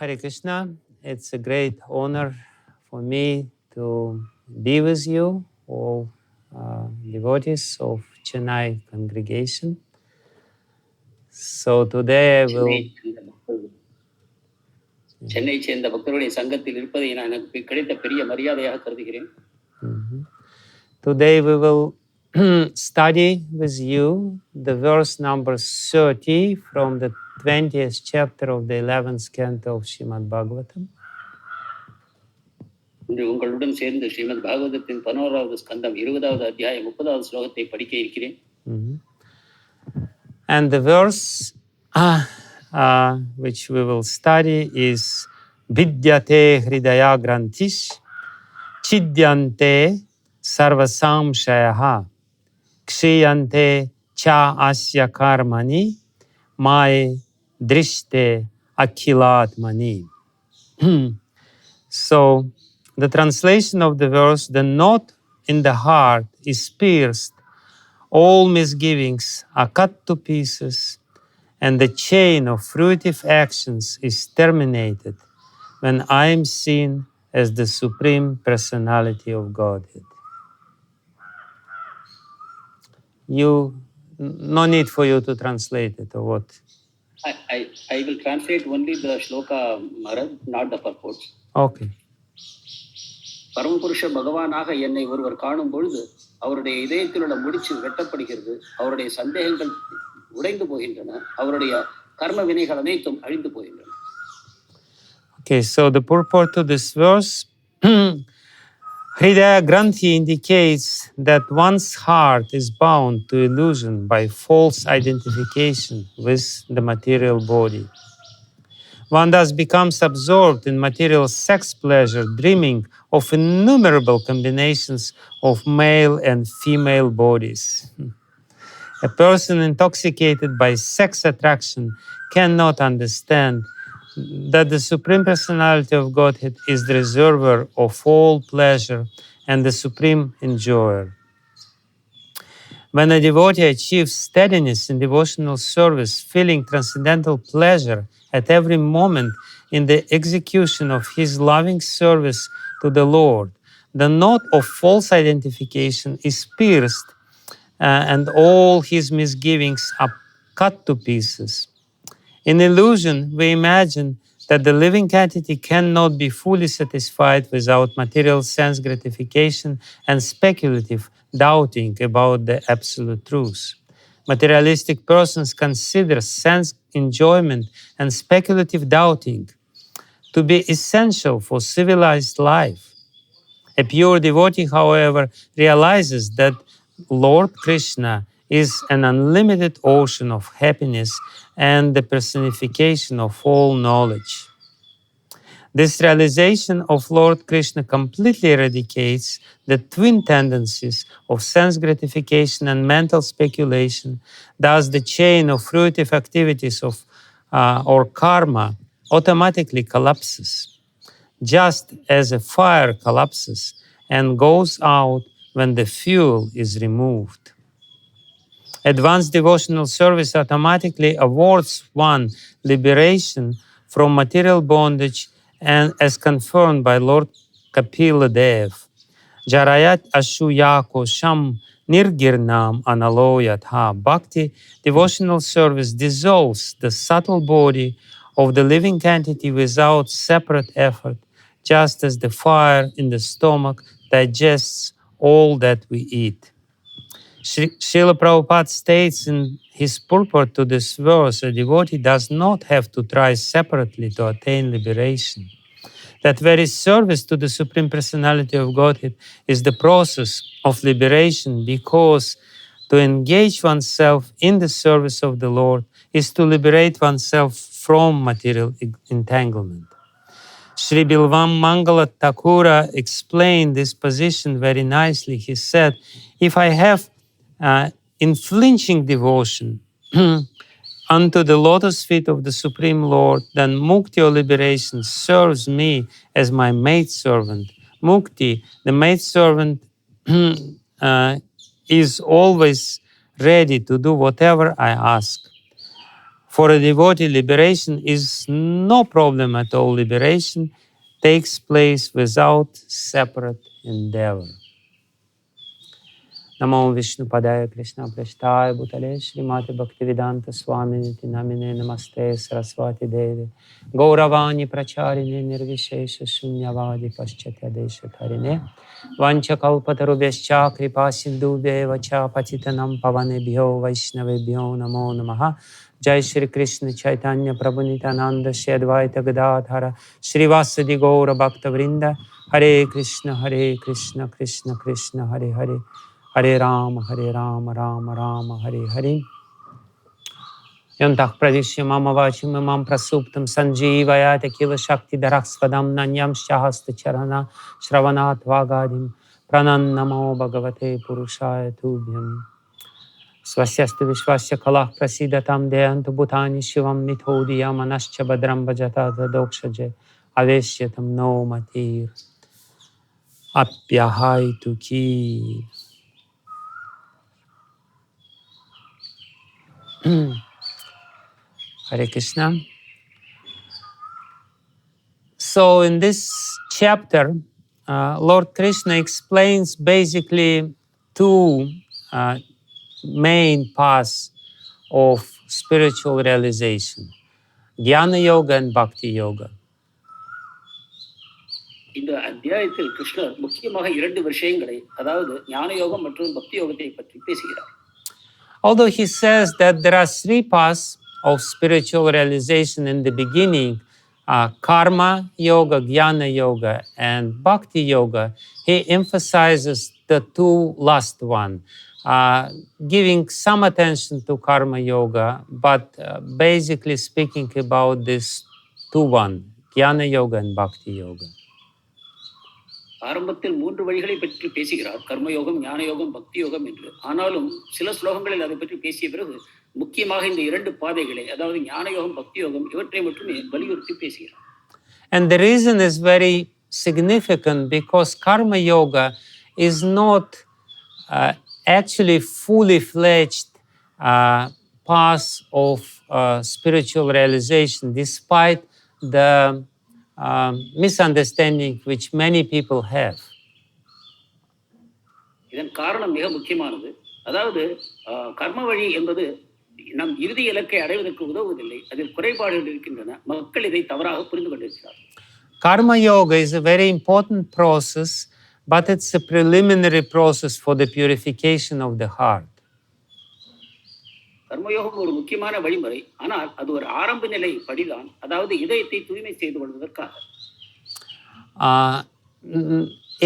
Hare Krishna, it's a great honor for me to be with you, all devotees of Chennai congregation. So today I will... Chennai சேர்ந்த பக்தருடைய சங்கத்தில் இருப்பதை நான் எனக்கு கிடைத்த பெரிய மரியாதையாக கருதுகிறேன். Today we will study with you the verse number 30 from the 20th chapter of the 11th canto of Srimad Bhagavatam. இன்று உங்களுடன் சேர்ந்து ஸ்ரீமத் பாகவதத்தின் 11வது ஸ்கந்தம் 20வது அத்தியாயம் 30வது ஸ்லோகத்தை படிக்க இருக்கிறேன். And the verse which we will study is bhidyate hṛdaya-granthiś, chidyante sarva-saṁśayāḥ, kṣīyante asya karmāṇi, mayi dṛṣṭe akhila-ātmani. So the translation of the verse: the knot in the heart is pierced, all misgivings are cut to pieces, and the chain of fruitive actions is terminated when I am seen as the Supreme Personality of Godhead. No need for you to translate it, or what? I will translate only the shloka, Maharaj, not the purport. Okay. பரமபுருஷ பகவானாக என்னை ஒருவர் காணும் பொழுது அவருடைய இதயத்தில் உள்ள முடிச்சு வெட்டப்படுகிறது, அவருடைய சந்தேகங்கள் உடைந்து போகின்றன, அவருடைய கர்ம வினைகள் அனைத்தும் அழிந்து போகின்றன. Okay, so the purport to this verse, Hṛdaya-granthi indicates that one's heart is bound to illusion by false identification with the material body. One thus becomes absorbed in material sex pleasure, dreaming of innumerable combinations of male and female bodies. A person intoxicated by sex attraction cannot understand that the Supreme Personality of Godhead is the reservoir of all pleasure and the supreme enjoyer. When a devotee achieves steadiness in devotional service, feeling transcendental pleasure at every moment in the execution of his loving service to the Lord, the knot of false identification is pierced and all his misgivings are cut to pieces. In illusion, we imagine that the living entity cannot be fully satisfied without material sense gratification and speculative doubting about the absolute truth. Materialistic persons consider sense enjoyment and speculative doubting to be essential for civilized life. A pure devotee, however, realizes that Lord Kṛṣṇa is an unlimited ocean of happiness and the personification of all knowledge. This realization of Lord Kṛṣṇa completely eradicates the twin tendencies of sense gratification and mental speculation. Thus, the chain of fruitive activities of or karma automatically collapses, just as a fire collapses and goes out when the fuel is removed. Advanced devotional service automatically awards one liberation from material bondage, and as confirmed by Lord Kapila-dev, Jarayat ashuyako sham nirgirnam analoyatha. Bhakti devotional service dissolves the subtle body of the living entity without separate effort, just as the fire in the stomach digests all that we eat. Srila Prabhupada states in his purport to this verse, a devotee does not have to try separately to attain liberation. That very service to the Supreme Personality of Godhead is the process of liberation, because to engage oneself in the service of the Lord is to liberate oneself from material entanglement. Sri Bilvam Mangala Thakura explained this position very nicely. He said, if I have unflinching devotion unto the lotus feet of the Supreme Lord, then mukti or liberation serves me as my maidservant. Mukti, the maidservant, is always ready to do whatever I ask. For a devotee, liberation is no problem at all. Liberation takes place without separate endeavor. Namo Vishnu Padaya Krishna Prashtaya Bhutale Srimati Bhakti Vedanta Swami Niti Namine Namaste Saraswati Devi Gauravani Pracharine Nirvishesha Shunyavadi Paschatya Desha Tarine Vancha Kalpatarubhyascha Kripa Sindhubhyeva Cha Patitanam Pavanebhyo Vaishnavebhyo Namo Namaha. Jai Shri Krishna Chaitanya Prabhu Nityananda Shri Advaita Gadadhara Srivasadi Gaura Bhakta Vrinda Hare Krishna Krishna Krishna Hare Hare Hare Rama Rama Rama Hare Hare. Yantah pradishya mama vachim imam prasuptam sanjeevayate kila shakti daraksvadam nanyam shahasta charana shravanat vagadim pranannamo bhagavate purushaya tubhyam. Svasyastu vishvasya kalah prasidatam deyantu bhutani shivam mithodiyam anascha badram bhajata dadokshaje aveshyatam no matir apyahaitu ki. Hare Krishna. So in this chapter, Lord Kṛṣṇa explains basically two main paths of spiritual realization, Jnana Yoga and Bhakti Yoga. இந்த அத்தியாயத்தில் கிருஷ்ணர் முக்கியமாக இரண்டு விஷயங்களை, அதாவது ஞான யோகம் மற்றும் பக்தி யோகத்தை பற்றி பேசுகிறார். Although he says that there are three paths of spiritual realization in the beginning, karma yoga, jnana yoga, and bhakti yoga, he emphasizes the two last one, giving some attention to karma yoga, but basically speaking about this two one, jnana yoga and bhakti yoga. ஆரம்பத்தில் மூன்று வழிகளை பற்றி பேசுகிறார், கர்மயோகம், ஞான யோகம், பக்தி யோகம் என்று. ஆனாலும் சில ஸ்லோகங்களில் அதை பற்றி பேசிய பிறகு முக்கியமாக இந்த இரண்டு பாதைகளை, அதாவது ஞான யோகம், பக்தி யோகம், இவற்றை மட்டுமே வலியுறுத்தி பேசுகிறார். And the reason is very significant because karma yoga is not actually fully fledged path of spiritual realization, despite the misunderstanding which many people have. இதன் காரணம் மிக முக்கியமானது. அதாவது கர்ம வழி என்பது நம் இறுதி இலக்கை அடைவதற்கு உதவுவதில்லை, அதில் குறைபாடுகள் இருக்கின்றன. மக்கள் இதை தவறாக புரிந்து கொண்டிருக்கிறார்கள். Karma yoga is a very important process, but it's a preliminary process for the purification of the heart. கர்மயோகம் ஒரு முக்கியமான வழிமுறை, ஆனால் அது ஒரு ஆரம்ப நிலை படிதான், அதாவது இதயத்தை தூய்மை செய்து கொள்வதற்காக.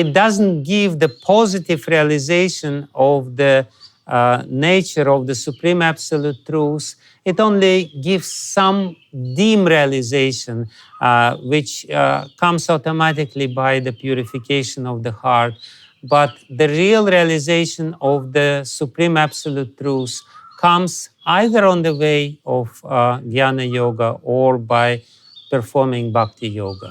It doesn't give the positive realization of the nature of the Supreme Absolute Truth. It only gives some dim realization, which comes automatically by the purification of the heart. But the real realization of the Supreme Absolute Truth comes either on the way of Jnana Yoga or by performing Bhakti Yoga.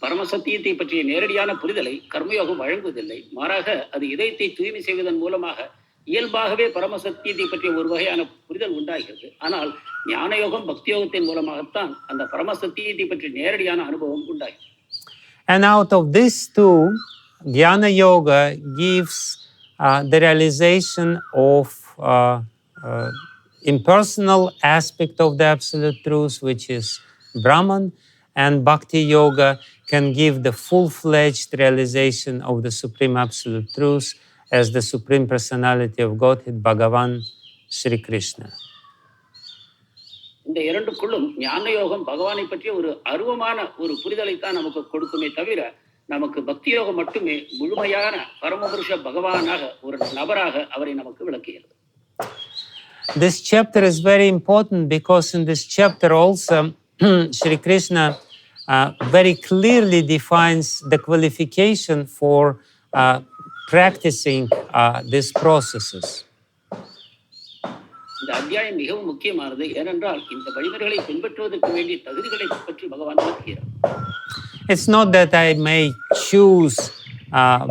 பரமசத்தியத்தை பற்றிய நேரடியான புரிதலை கர்மயோகம் வழங்குவதில்லை. மாறாக அது இதயத்தை தூய்மை செய்வதன் மூலமாக இயல்பாகவே பரமசத்தியத்தை பற்றிய ஒரு வகையான புரிதல் உண்டாகிறது. ஆனால் ஞான யோகம், பக்தி யோகத்தின் மூலமாகத்தான் அந்த பரமசத்தியத்தை பற்றிய நேரடியான அனுபவம் உண்டாகிறது. And out of these two, Jnana Yoga gives the realization of impersonal aspect of the Absolute Truth, which is Brahman, and Bhakti Yoga can give the full-fledged realization of the Supreme Absolute Truth as the Supreme Personality of Godhead, Bhagavan Shri Krishna. இந்த இரண்டுக்குள்ளும் ஞான யோகம் பகவானை பற்றிய ஒரு அருவமான ஒரு புரிதலை தான் நமக்கு கொடுக்குமே தவிர, நமக்கு பக்தி யோகம் மட்டுமே முழுமையான பரமபுருஷ பகவானாக ஒரு நபராக அவரை நமக்கு விளக்குகிறது. This chapter is very important because in this chapter also Shri Krishna very clearly defines the qualification for practicing these processes. இந்த அத்தியாயம் மிகவும் முக்கியமானது. ஏனென்றால் இந்த வழிமுறைகளை பின்பற்றுவதற்கு வேண்டிய தகுதிகளை பற்றி பகவான் விளக்குகிறார். It's not that I may choose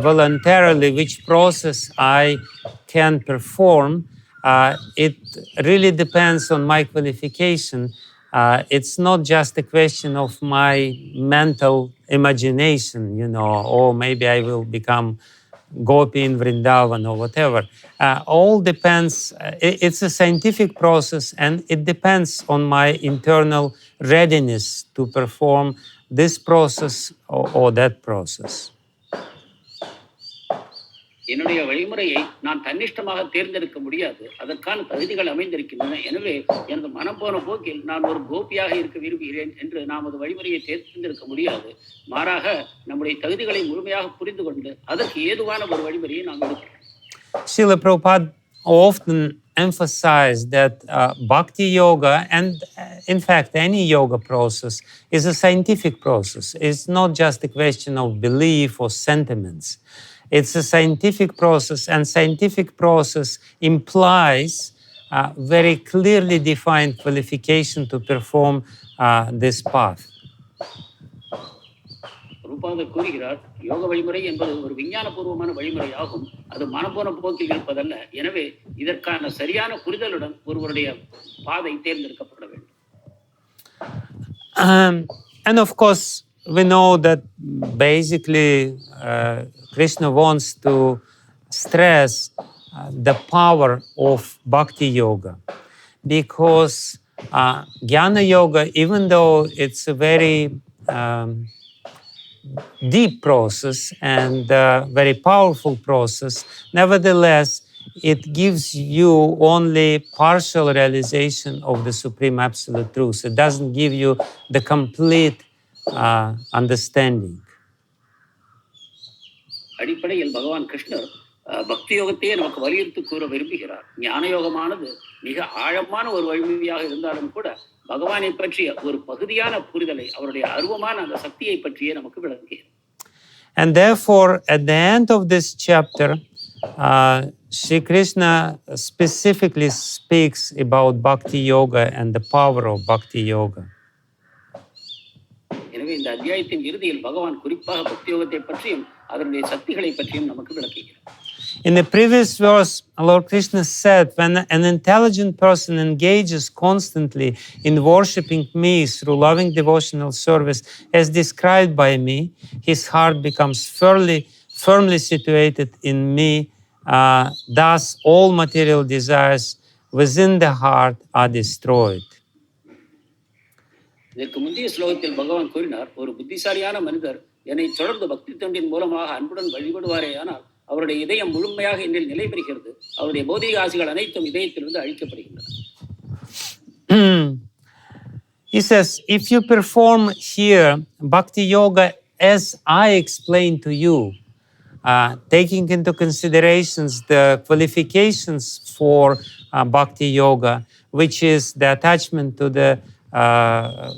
voluntarily which process I can perform. it really depends on my qualification. It's not just a question of my mental imagination, or maybe I will become Gopi in Vrindavan or whatever. All depends, it's a scientific process, and it depends on my internal readiness to perform this process or that process. என்னுடைய வழிமுறையை நான் தன்னிஷ்டமாக தேர்ந்தெடுக்க முடியாது. அதற்கான தகுதிகள் அமைந்திருக்கின்றன. எனவே எனது மனம் போன போக்கில் நான் ஒரு கோபியாக இருக்க விரும்புகிறேன் என்று நமது வழிமுறையை தேர்ந்தெடுக்க முடியாது. மாறாக நம்முடைய தகுதிகளை முழுமையாக புரிந்து கொண்டு அதற்கு ஏதுவான ஒரு வழிமுறையை நாம் எடுக்கிறோம். Srila Prabhupada often emphasized that bhakti yoga, and in fact any yoga process, is a scientific process. It's not just a question of belief or sentiments. It's a scientific process, and scientific process implies very clearly defined qualification to perform this path. ரூபாதர் கூறுகிறார், யோக வழிமுறை என்பது ஒரு விஞ்ஞானபூர்வமான வழிமுறையாகும். அது மனப்போன போக்கில் இருப்பதல்ல. எனவே இதற்கான சரியான புரிதலுடன் ஒருவருடைய பாதை தேர்ந்தெடுக்கப்பட வேண்டும். And of course, we know that basically Krishna wants to stress the power of Bhakti Yoga, because Jnana Yoga, even though it's a very deep process and very powerful process, nevertheless, it gives you only partial realization of the Supreme Absolute Truth. It doesn't give you the complete understanding. அடிப்படையில் பகவான் கிருஷ்ணர் பக்தி யோகத்தையே நமக்கு வலியுறுத்தி கூற விரும்புகிறார். ஞான யோகமானது மிக ஆழமான ஒரு வழிமுறையாக இருந்தாலும் கூட பகவானை பற்றிய ஒரு பகுதியான புரிதலை, அவருடைய அருவமான அந்த சக்தியை பற்றியே நமக்கு விளக்குகிறார். And therefore, at the end of this chapter, Sri Krishna specifically speaks about Bhakti Yoga and the power of Bhakti Yoga. எனவே இந்த அத்தியாயத்தின் இறுதியில் பகவான் குறிப்பாக பக்தி யோகத்தை பற்றியும் அதனுடைய சக்திகளை பற்றியும் நமக்கு விளக்குகிறார். In the previous verse, Lord Kṛṣṇa said, when an intelligent person engages constantly in worshipping me through loving devotional service as described by me, his heart becomes firmly situated in me. Thus, all material desires within the heart are destroyed. இதற்கு முந்தைய ஸ்லோகத்தில் பகவான் கூறினார், ஒரு புத்திசாலியான மனிதர் என்னை தொடர்ந்து பக்தி தொண்டின் மூலமாக அன்புடன் வழிபடுவாரேயானால் அவருடைய இதயம் முழுமையாக என்னில் நிலை பெறுகிறது. அவருடைய பௌதிக ஆசைகள் அனைத்தும் இதயத்திலிருந்து அழிக்கப்படுகின்றன. He says, if you perform here Bhakti Yoga as I explained to you, taking into considerations the qualifications for Bhakti Yoga, which is the attachment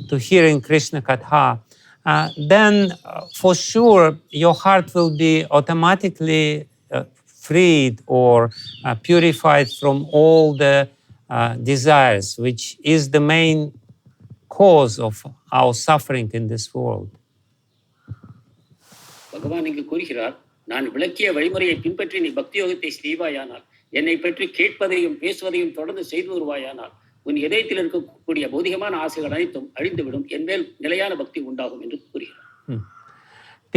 to hearing Krishna Katha, then for sure your heart will be automatically freed or purified from all the desires, which is the main cause of our suffering in this world. பகவான் இங்கு கூறுகிறார், நான் விளக்கிய வழிமுறையை பின்பற்றி நீ பக்தி யோகத்தை செய்வாயானால், என்னை பற்றி கேட்பதையும் பேசுவதையும் தொடர்ந்து செய்து வருவாயானால், உன் இதயத்தில் இருக்கக்கூடிய பௌதிகமான ஆசைகள் அனைத்தும் அழிந்துவிடும், என் மேல் நிலையான பக்தி உண்டாகும் என்று கூறுகிறார்.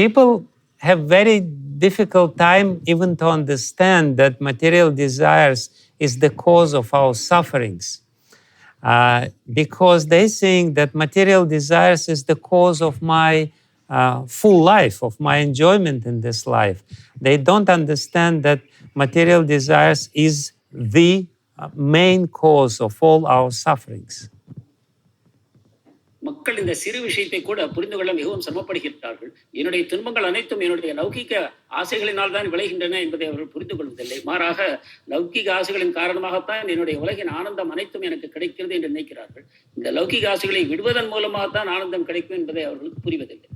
People have very difficult time even to understand that material desires is the cause of our sufferings, because they think that material desires is the cause of my full life, of my enjoyment in this life. They don't understand that material desires is the main cause of all our sufferings. மக்கள் இந்த சிறு விஷயத்தை கூட புரிந்து கொள்ள மிகவும் சிரமப்படுகிறார்கள். என்னுடைய துன்பங்கள் அனைத்தும் என்னுடைய லௌகிக ஆசைகளினால் தான் விளைகின்றன என்பதை அவர்கள் புரிந்து கொள்வதில்லை. மாறாக லௌகிக ஆசைகளின் காரணமாகத்தான் என்னுடைய உலகின் ஆனந்தம் அனைத்தும் எனக்கு கிடைக்கிறது என்று நினைக்கிறார்கள். இந்த லௌகிக ஆசைகளை விடுவதன் மூலமாகத்தான் ஆனந்தம் கிடைக்கும் என்பதை அவர்களுக்கு புரிவதில்லை.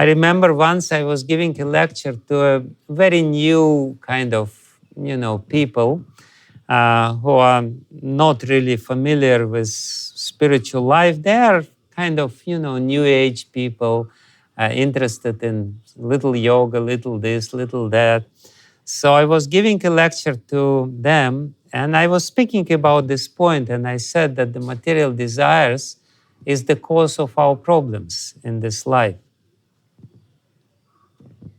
I remember once I was giving a lecture to a very new kind of, people who are not really familiar with spiritual life. They are kind of, new age people, interested in little yoga, little this, little that. So I was giving a lecture to them, And I was speaking about this point, and I said that the material desires is the cause of our problems in this life.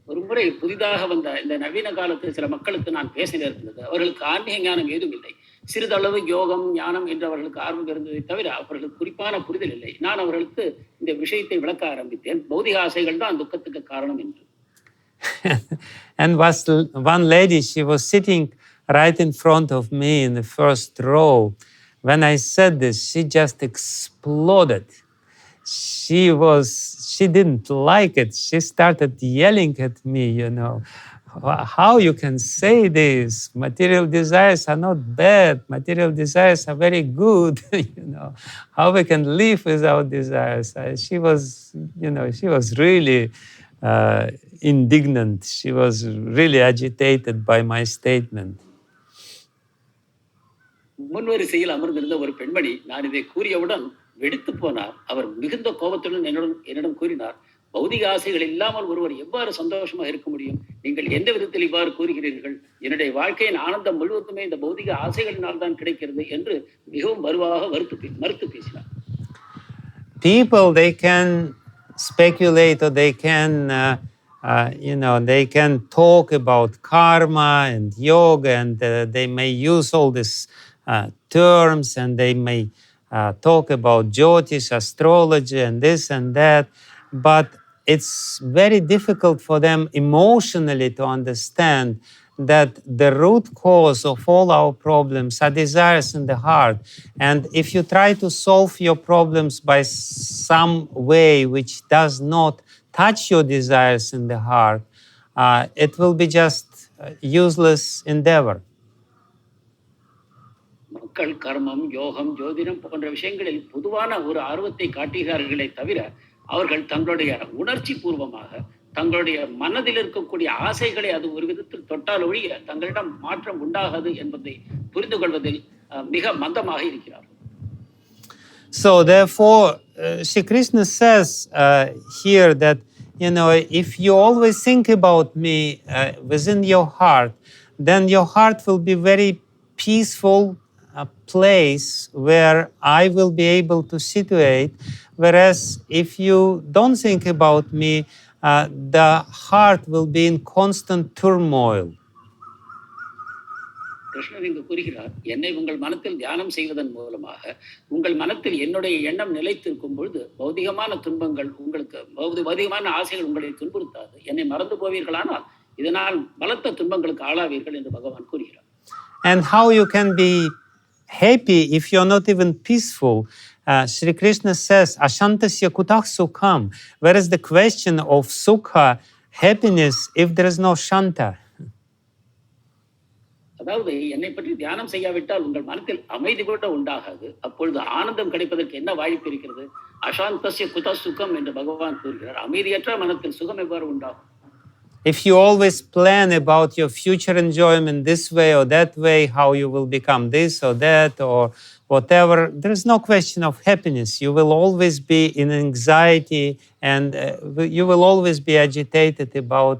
ஒரு முறை புதிதாக வந்த இந்த நவீன காலத்து சில மக்களுக்கு நான் பேச நேர்ந்தது. அவர்களுக்கு ஆன்மீக ஞானம் ஏதும் இல்லை. சிறிதளவு யோகம் ஞானம் என்று அவர்களுக்கு ஆர்வம் இருந்ததை தவிர அவர்களுக்கு குறிப்பான புரிதல் இல்லை. நான் அவர்களுக்கு இந்த விஷயத்தை விளக்க ஆரம்பித்தேன். பௌதிக ஆசைகள் தான் துக்கத்துக்கு காரணம் என்று. And was one lady, she was sitting right in front of me in the first row. When I said this, she just exploded. She didn't like it. She started yelling at me, you know, how you can say this? Material desires are not bad. Material desires are very good. You know, how we can live without desires? She was really indignant. She was really agitated by my statement. முன்வரிசையில் அமர்ந்திருந்த ஒரு பெண்மணி நான் இதை கூறியவுடன் வெடித்து போனார். அவர் மிகுந்த கோபத்துடன் என்னிடம் கூறினார், பௌதிக ஆசைகள் இல்லாமல் ஒருவர் எவ்வாறு சந்தோஷமாக இருக்க முடியும்? நீங்கள் எந்த விதத்தில் இவ்வாறு கூறுகிறீர்கள்? என்னுடைய வாழ்க்கையின் ஆனந்தம் முழுவதுமே இந்த பௌதிக ஆசைகளினால் தான் கிடைக்கிறது என்று மிகவும் வலுவாக மறுத்து பேசினார். People, they can speculate, or they can they can talk about karma and yoga, and they may use all these terms, and they may talk about Jyotish, astrology, and this and that, but it's very difficult for them emotionally to understand that the root cause of all our problems are desires in the heart. And if you try to solve your problems by some way which does not touch your desires in the heart, it will be just useless endeavor. மக்கள் கர்மம், யோகம், ஜோதிடம் போன்ற விஷயங்களில் பொதுவான ஒரு ஆர்வத்தை காட்டுகிறார்களே தவிர அவர்கள் தங்களுடைய உணர்ச்சி பூர்வமாக தங்களுடைய மனதில் இருக்கக்கூடிய ஆசைகளை அது ஒரு விதத்தில் தொட்டால் ஒழிய தங்களிடம் மாற்றம் உண்டாகாது என்பதை புரிந்து கொள்வதில் மிக மந்தமாக இருக்கிறார்கள். So therefore, Shri Krishna says here that, if you always think about me within your heart, then your heart will be very peaceful place where I will be able to situate. Whereas if you don't think about me, the heart will be in constant turmoil. கிருஷ்ணர் இங்கு கூறுகிறார், என்னை உங்கள் மனத்தில் தியானம் செய்வதன் மூலமாக உங்கள் மனத்தில் என்னுடைய எண்ணம் நிலைத்திருக்கும் பொழுது பௌதிகமான துன்பங்கள் உங்களுக்கு பௌதிகமான ஆசைகள் உங்களை துன்புறுத்தாது. என்னை மறந்து போவீர்களானால் இதனால் பலத்த துன்பங்களுக்கு ஆளாவீர்கள் என்று பகவான் கூறுகிறார். And how you can be happy if you're not even peaceful? Shri Krishna says, Ashantasya kutah sukham. Where is the question of sukha, happiness, if there is no shanta? அதாவது என்னை பற்றி தியானம் செய்யாவிட்டால் உங்கள் மனத்தில் அமைதி கூட உண்டாகாது. அப்பொழுது ஆனந்தம் கிடைப்பதற்கு என்ன வாய்ப்பு இருக்கிறது? அசாந்தஸ்ய குத சுகம் என்று பகவான் கூறுகிறார். அமைதியற்ற மனத்தில் சுகம் எவ்வாறு உண்டாகும்? If you always plan about your future enjoyment this way or that way, how you will become this or that or whatever, there is no question of happiness. You will always be in anxiety, and you will always be agitated about,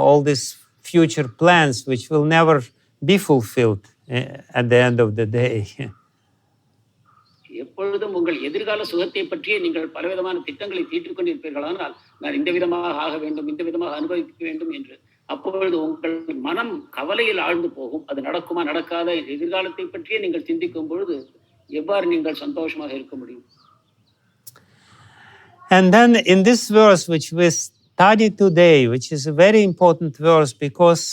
all these future plans which will never be fulfilled at the end of the day. எப்பொழுதும் உங்கள் எதிர்கால சுகத்தை பற்றியே நீங்கள் பலவிதமான திட்டங்களை தீட்டிக் கொண்டிருப்பீர்களானால், நான் இந்த விதமாக ஆக வேண்டும், இந்த விதமாக அனுபவிக்க வேண்டும் என்று, அப்பொழுது உங்கள் மனம் கவலையில் ஆழ்ந்து போகும். அது நடக்குமா நடக்காத எதிர்காலத்தை பற்றியே நீங்கள் சிந்திக்கும் பொழுது எவ்வாறு நீங்கள் சந்தோஷமாக இருக்க முடியும்? And then in this verse which we study today, which is a very important verse because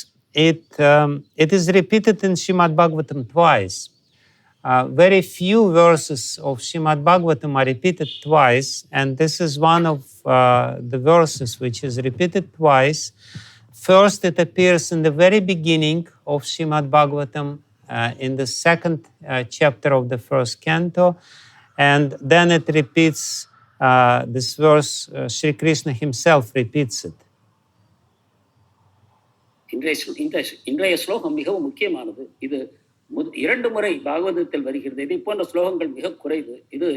it is repeated in Srimad Bhagavatam twice. Very few verses of Srimad Bhagavatam are repeated twice, and this is one of the verses which is repeated twice. First, it appears in the very beginning of Srimad Bhagavatam, in the second chapter of the first canto, and then it repeats this verse. Shri Krishna himself repeats it. இன்றைய ஸ்லோகம் மிகவும் முக்கியமானது. இது 2 முறை பாகவதத்தில் வருகிறது. இதை போன்ற ஸ்லோகங்கள் மிக குறைவு. இது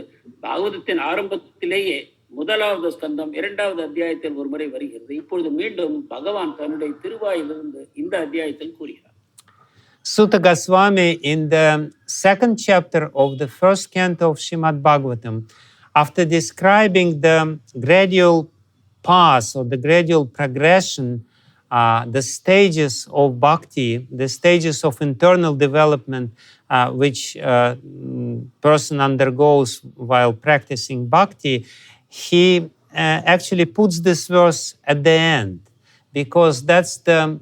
பாகவதத்தின் ஆரம்பத்திலேயே 1வது ஸ்கந்தம் 2வது அத்தியாயத்தில் ஒரு முறை வருகிறது. இப்பொழுது மீண்டும் பகவான் தன்னுடைய திருவாயிலிருந்து இந்த அத்தியாயத்தில் கூறுகிறார். Sutta Goswami, in the second chapter of the first canto of Srimad Bhagavatam, after describing the gradual path or the gradual progression, the stages of bhakti, the stages of internal development which person undergoes while practicing bhakti, he actually puts this verse at the end, because that's the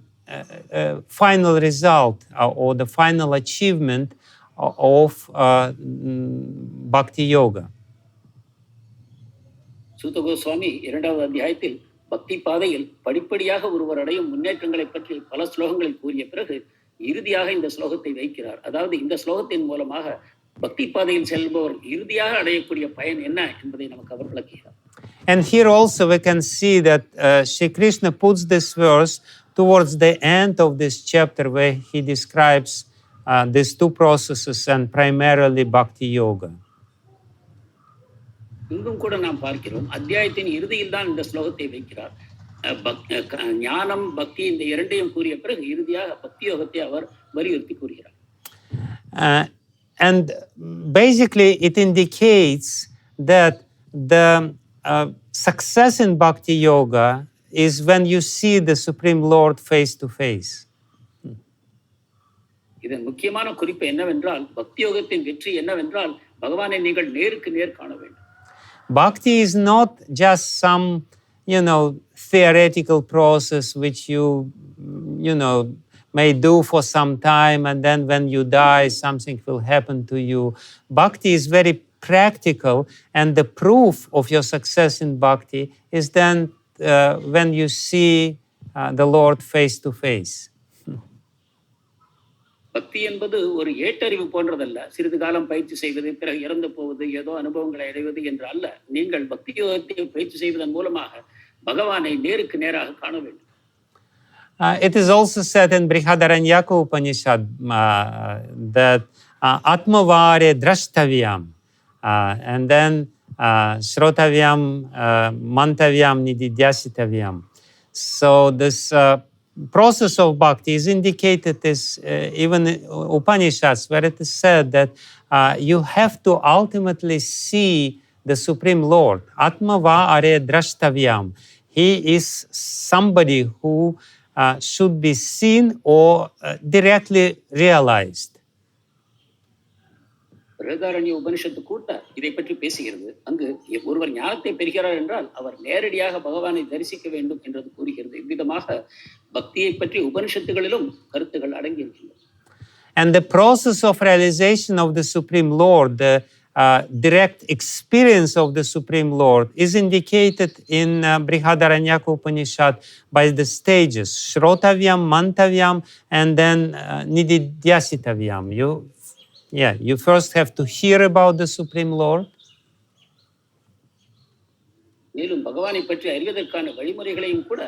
final result or the final achievement of Bhakti-yoga. சூத கோஸ்வாமி 2வது அத்தியாயத்தில் பக்தி பாதையில் படிப்படியாக ஒருவர் அடையும் முன்னேற்றங்களை பற்றி பல ஸ்லோகங்களில் கூறிய பிறகு இறுதியாக இந்த ஸ்லோகத்தை வைக்கிறார். அதாவது இந்த ஸ்லோகத்தின் மூலமாக பக்தி பாதையில் செல்பவர் இறுதியாக அடையக்கூடிய பயன் என்ன என்பதை நமக்கு அவர் விளக்குகிறார். And here also we can see that Sri Krishna puts this verse towards the end of this chapter where he describes these two processes and primarily Bhakti-yoga. இங்கும் கூட நாம் பார்க்கிறோம், அத்தியாயத்தின் இறுதியில் தான் இந்த ஸ்லோகத்தை வைக்கிறார். ஞானம் பக்தி இந்த இரண்டையும் கூறிய பிறகு இறுதியாக பக்தி யோகத்தை அவர் வலியுறுத்தி கூறுகிறார். And basically it indicates that the success in Bhakti Yoga is when you see the Supreme Lord face to face. இதன் முக்கியமான குறிப்பு என்னவென்றால், பக்தி யோகத்தின் வெற்றி என்னவென்றால் பகவானை நீங்கள் நேருக்கு நேர் காண வேண்டும். Bhakti is not just some, theoretical process which you may do for some time and then when you die something will happen to you. Bhakti is very practical, and the proof of your success in bhakti is then when you see the Lord face to face. பக்தி என்பது ஒரு ஏட்டறிவு போன்றதல்ல. சிறிது காலம் பயிற்சி செய்வது, பிறகு இறந்து போவது, ஏதோ அனுபவங்களை அடைவது என்று அல்ல. நீங்கள் பக்தி யோகத்தை பயிற்சி செய்வதன் மூலமாக பகவானை நேருக்கு நேராக காண வேண்டும். It is also said in Brihādaranyaka Upanishad that atmavare drashtavyam and then shrotavyam mantavyam nididhyasitavyam. So this process of bhakti is indicated as even in Upanishads, where it is said that you have to ultimately see the Supreme Lord. Atmava are drashtavyam. He is somebody who should be seen or directly realized. ஹிருதயாரண்ய உபனிஷத்து கூட இதை பற்றி பேசுகிறது. அங்கு ஒருவர் ஞானத்தை பெறுகிறார் என்றால் அவர் நேரடியாக பகவானை தரிசிக்க வேண்டும் என்றது கூறுகிறது. இவ்விதமாக பக்தியை பற்றி உபனிஷத்துகளிலும் கருத்துகள் அடங்கியிருக்கின்றன. And the process of realization of the Supreme Lord, the direct experience of the Supreme Lord, is indicated in Brihādaranyaka Upanishad by the stages Shrotavyam, Mantavyam, and then Nididhyasitavyam. You first have to hear about the Supreme Lord. மேலும் பகவானை பற்றி அறிவதற்கான வழிமுறைகளையும் கூட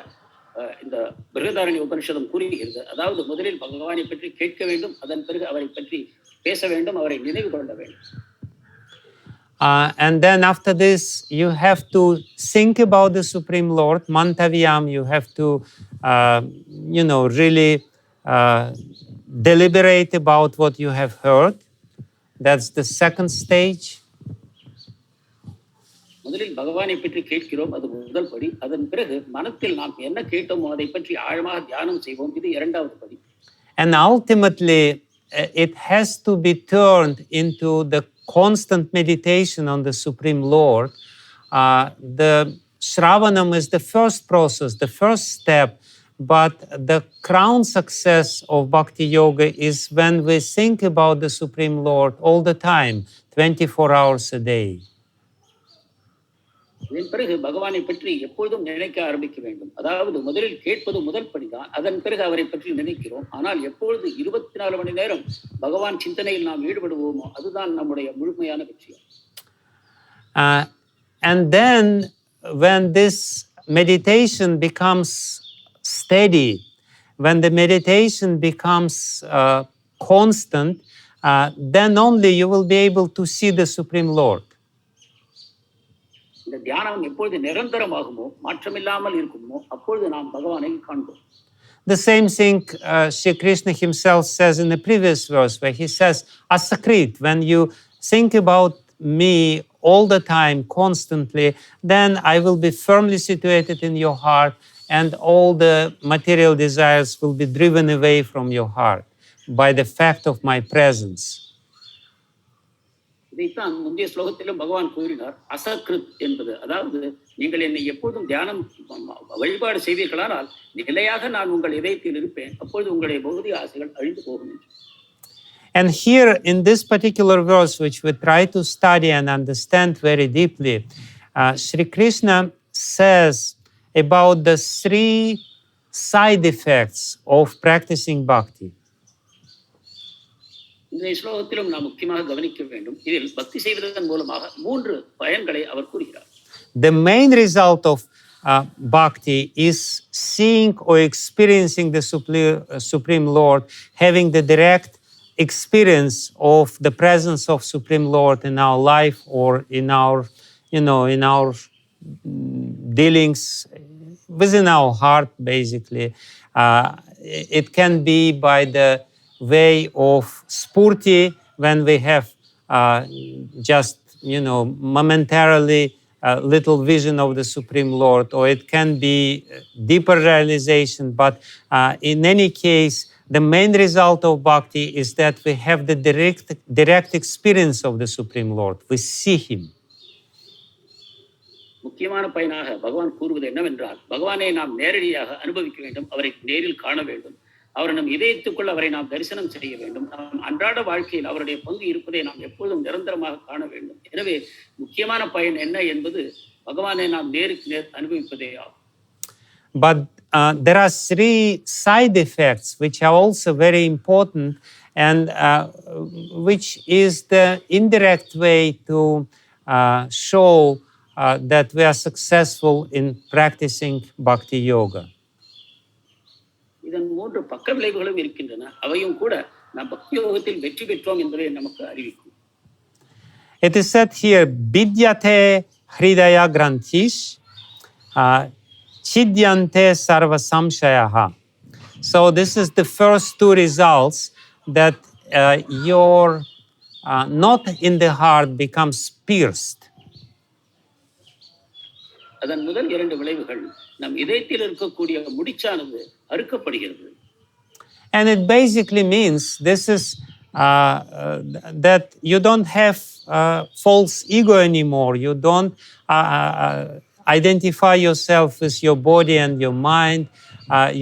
இந்த பிருஹதாரண்ய உபனிஷதம் கூறுகிறது. அதாவது முதலில் பகவானை பற்றி கேட்க வேண்டும், அதன் பிறகு அவரை பற்றி பேச வேண்டும், அவரை நினைவு கொள்ள வேண்டும். And then after this, you have to think about the Supreme Lord, Mantavyam. You have to, really deliberate about what you have heard. That's the second stage. முதலில் பகவானை பற்றி கேட்கிறோம், அது முதல் படி. அதன் பிறகு மனத்தில் நாம் என்ன கேட்டோமோ அதை பற்றி ஆழமாக தியானம் செய்வோம், இது இரண்டாவது படி. And ultimately, it has to be turned into the constant meditation on the Supreme Lord. The Shravanam is the first process, the first step, but the crown success of Bhakti Yoga is when we think about the Supreme Lord all the time, 24 hours a day. இதன் பிறகு பகவானை பற்றி எப்பொழுதும் நினைக்க ஆரம்பிக்க வேண்டும். அதாவது முதலில் கேட்பது முதல் படிதான், அதன் பிறகு அவரை பற்றி நினைக்கிறோம். ஆனால் எப்பொழுது 24 மணி நேரம் பகவான் சிந்தனையில் நாம் ஈடுபடுவோமோ அதுதான் நம்முடைய முழுமையான வெற்றி. And then when this meditation becomes steady, when the meditation becomes constant, then only you will be able to see the Supreme Lord. இந்த தியானம் எப்பொழுது நிரந்தரமாகுமோ, மாற்றமில்லாமல் இருக்குமோ, அப்பொழுது நாம் பகவானை காண்போம். The same thing Sri Krishna himself says in the previous verse, where he says, asakrit, when you think about me all the time, constantly, then I will be firmly situated in your heart, and all the material desires will be driven away from your heart by the fact of my presence. இதைத்தான் முந்தைய ஸ்லோகத்திலும் பகவான் கூறினார், அசக்ருத் என்பது. அதாவது நீங்கள் என்னை எப்போதும் தியானம் வழிபாடு செய்வீர்களானால் நிலையாக நான் உங்கள் இதயத்தில் இருப்பேன், அப்பொழுது உங்களுடைய பௌதிக ஆசைகள் அழிந்து போகும் என்று. And here in this particular verse, which we try to study and understand very deeply, Sri Krishna says about the three side effects of practicing bhakti. இந்த ஸ்லோகத்திலும் நாம் முக்கியமாக கவனிக்க வேண்டும். இதில் பக்தி செய்வதன் மூலமாக 3 பயன்களை அவர் கூறுகிறார். The main result of bhakti is seeing or experiencing the Supreme Lord, having the direct experience of the presence of Supreme Lord in our life or in our, in our dealings within our heart, basically. It can be by the way of spurti, when we have just, momentarily little vision of the Supreme Lord, or it can be deeper realization. But in any case, the main result of bhakti is that we have the direct experience of the Supreme Lord. We see Him. முக்கியமான பயனாக பகவான் கூறுவது என்னவென்றால், பகவானை நாம் நேரடியாக அனுபவிக்க வேண்டும், அவரை நேரில் காண வேண்டும், அவரை நம் இதயத்துக்குள் அவரை நாம் தரிசனம் செய்ய வேண்டும், நம் அன்றாட வாழ்க்கையில் அவருடைய பங்கு இருப்பதை நாம் எப்பொழுதும் நிரந்தரமாக காண வேண்டும். எனவே முக்கியமான பயன் என்ன என்பது பகவானை நாம் நேருக்கு நேர் அனுபவிப்பதே ஆகும். But there are 3 side effects which are also very important, and which is the indirect way to show that we are successful in practicing bhakti yoga. இதன் 3 பக்க விளைவுகளும் இருக்கின்றன. அவையும் கூட நாம் பக்தி யோகத்தில் வெற்றி பெற்றோம் என்பதை நமக்கு அறிவிக்கும். It is said here, bhidyate hṛdaya-granthiś, chidyante sarva-saṁśayāḥ. So this is the first 2 results, that your knot in the heart becomes pierced. அதன் முதல் 2 விளைவுகள், நம் இதயத்தில் இருக்கக்கூடிய முடிச்சானது அறுக்கப்படுகிறது. And it basically means this is that you don't have false ego anymore. You don't identify yourself with your body and your mind.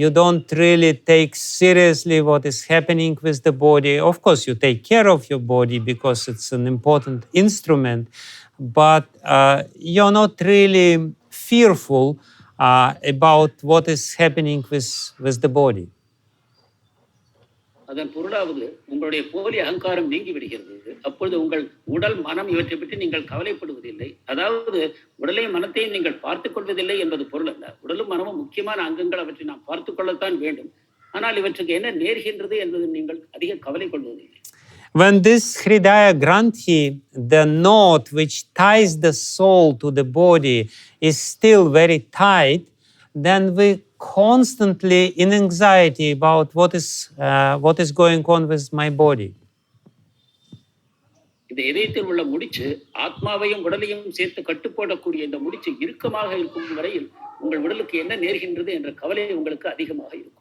You don't really take seriously what is happening with the body. Of course, you take care of your body because it's an important instrument, but you're not really fearful about what is happening with the body. அதன் பொருளாவது உங்களுடைய போலி அகங்காரம் நீங்கி விடுகிறது. அப்பொழுது உங்கள் உடல் மனம் இவற்றை பற்றி நீங்கள் கவலைப்படுவதில்லை. அதாவது உடலையும் மனத்தையும் நீங்கள் பார்த்துக் கொள்வதில்லை என்பது பொருள் அல்ல. உடலும் மனமும் முக்கியமான அங்கங்கள், அவற்றை நாம் பார்த்துக் கொள்ளத்தான் வேண்டும். ஆனால் இவற்றுக்கு என்ன நேர்கின்றது என்பது நீங்கள் அதிக கவலை கொள்வதில்லை. When this hṛdaya-granthi, the knot which ties the soul to the body, is still very tight, then we constantly in anxiety about what is going on with my body. இந்த இதயத்தில் உள்ள முடிச்சு ஆத்மாவையும் உடலையும் சேர்த்து கட்டுப்போடக்கூடிய இந்த முடிச்சு இறுக்கமாக இருக்கும் வரையில் உங்கள் உடலுக்கு என்ன நேர்கின்றது என்ற கவலை உங்களுக்கு அதிகமாக இருக்கும்.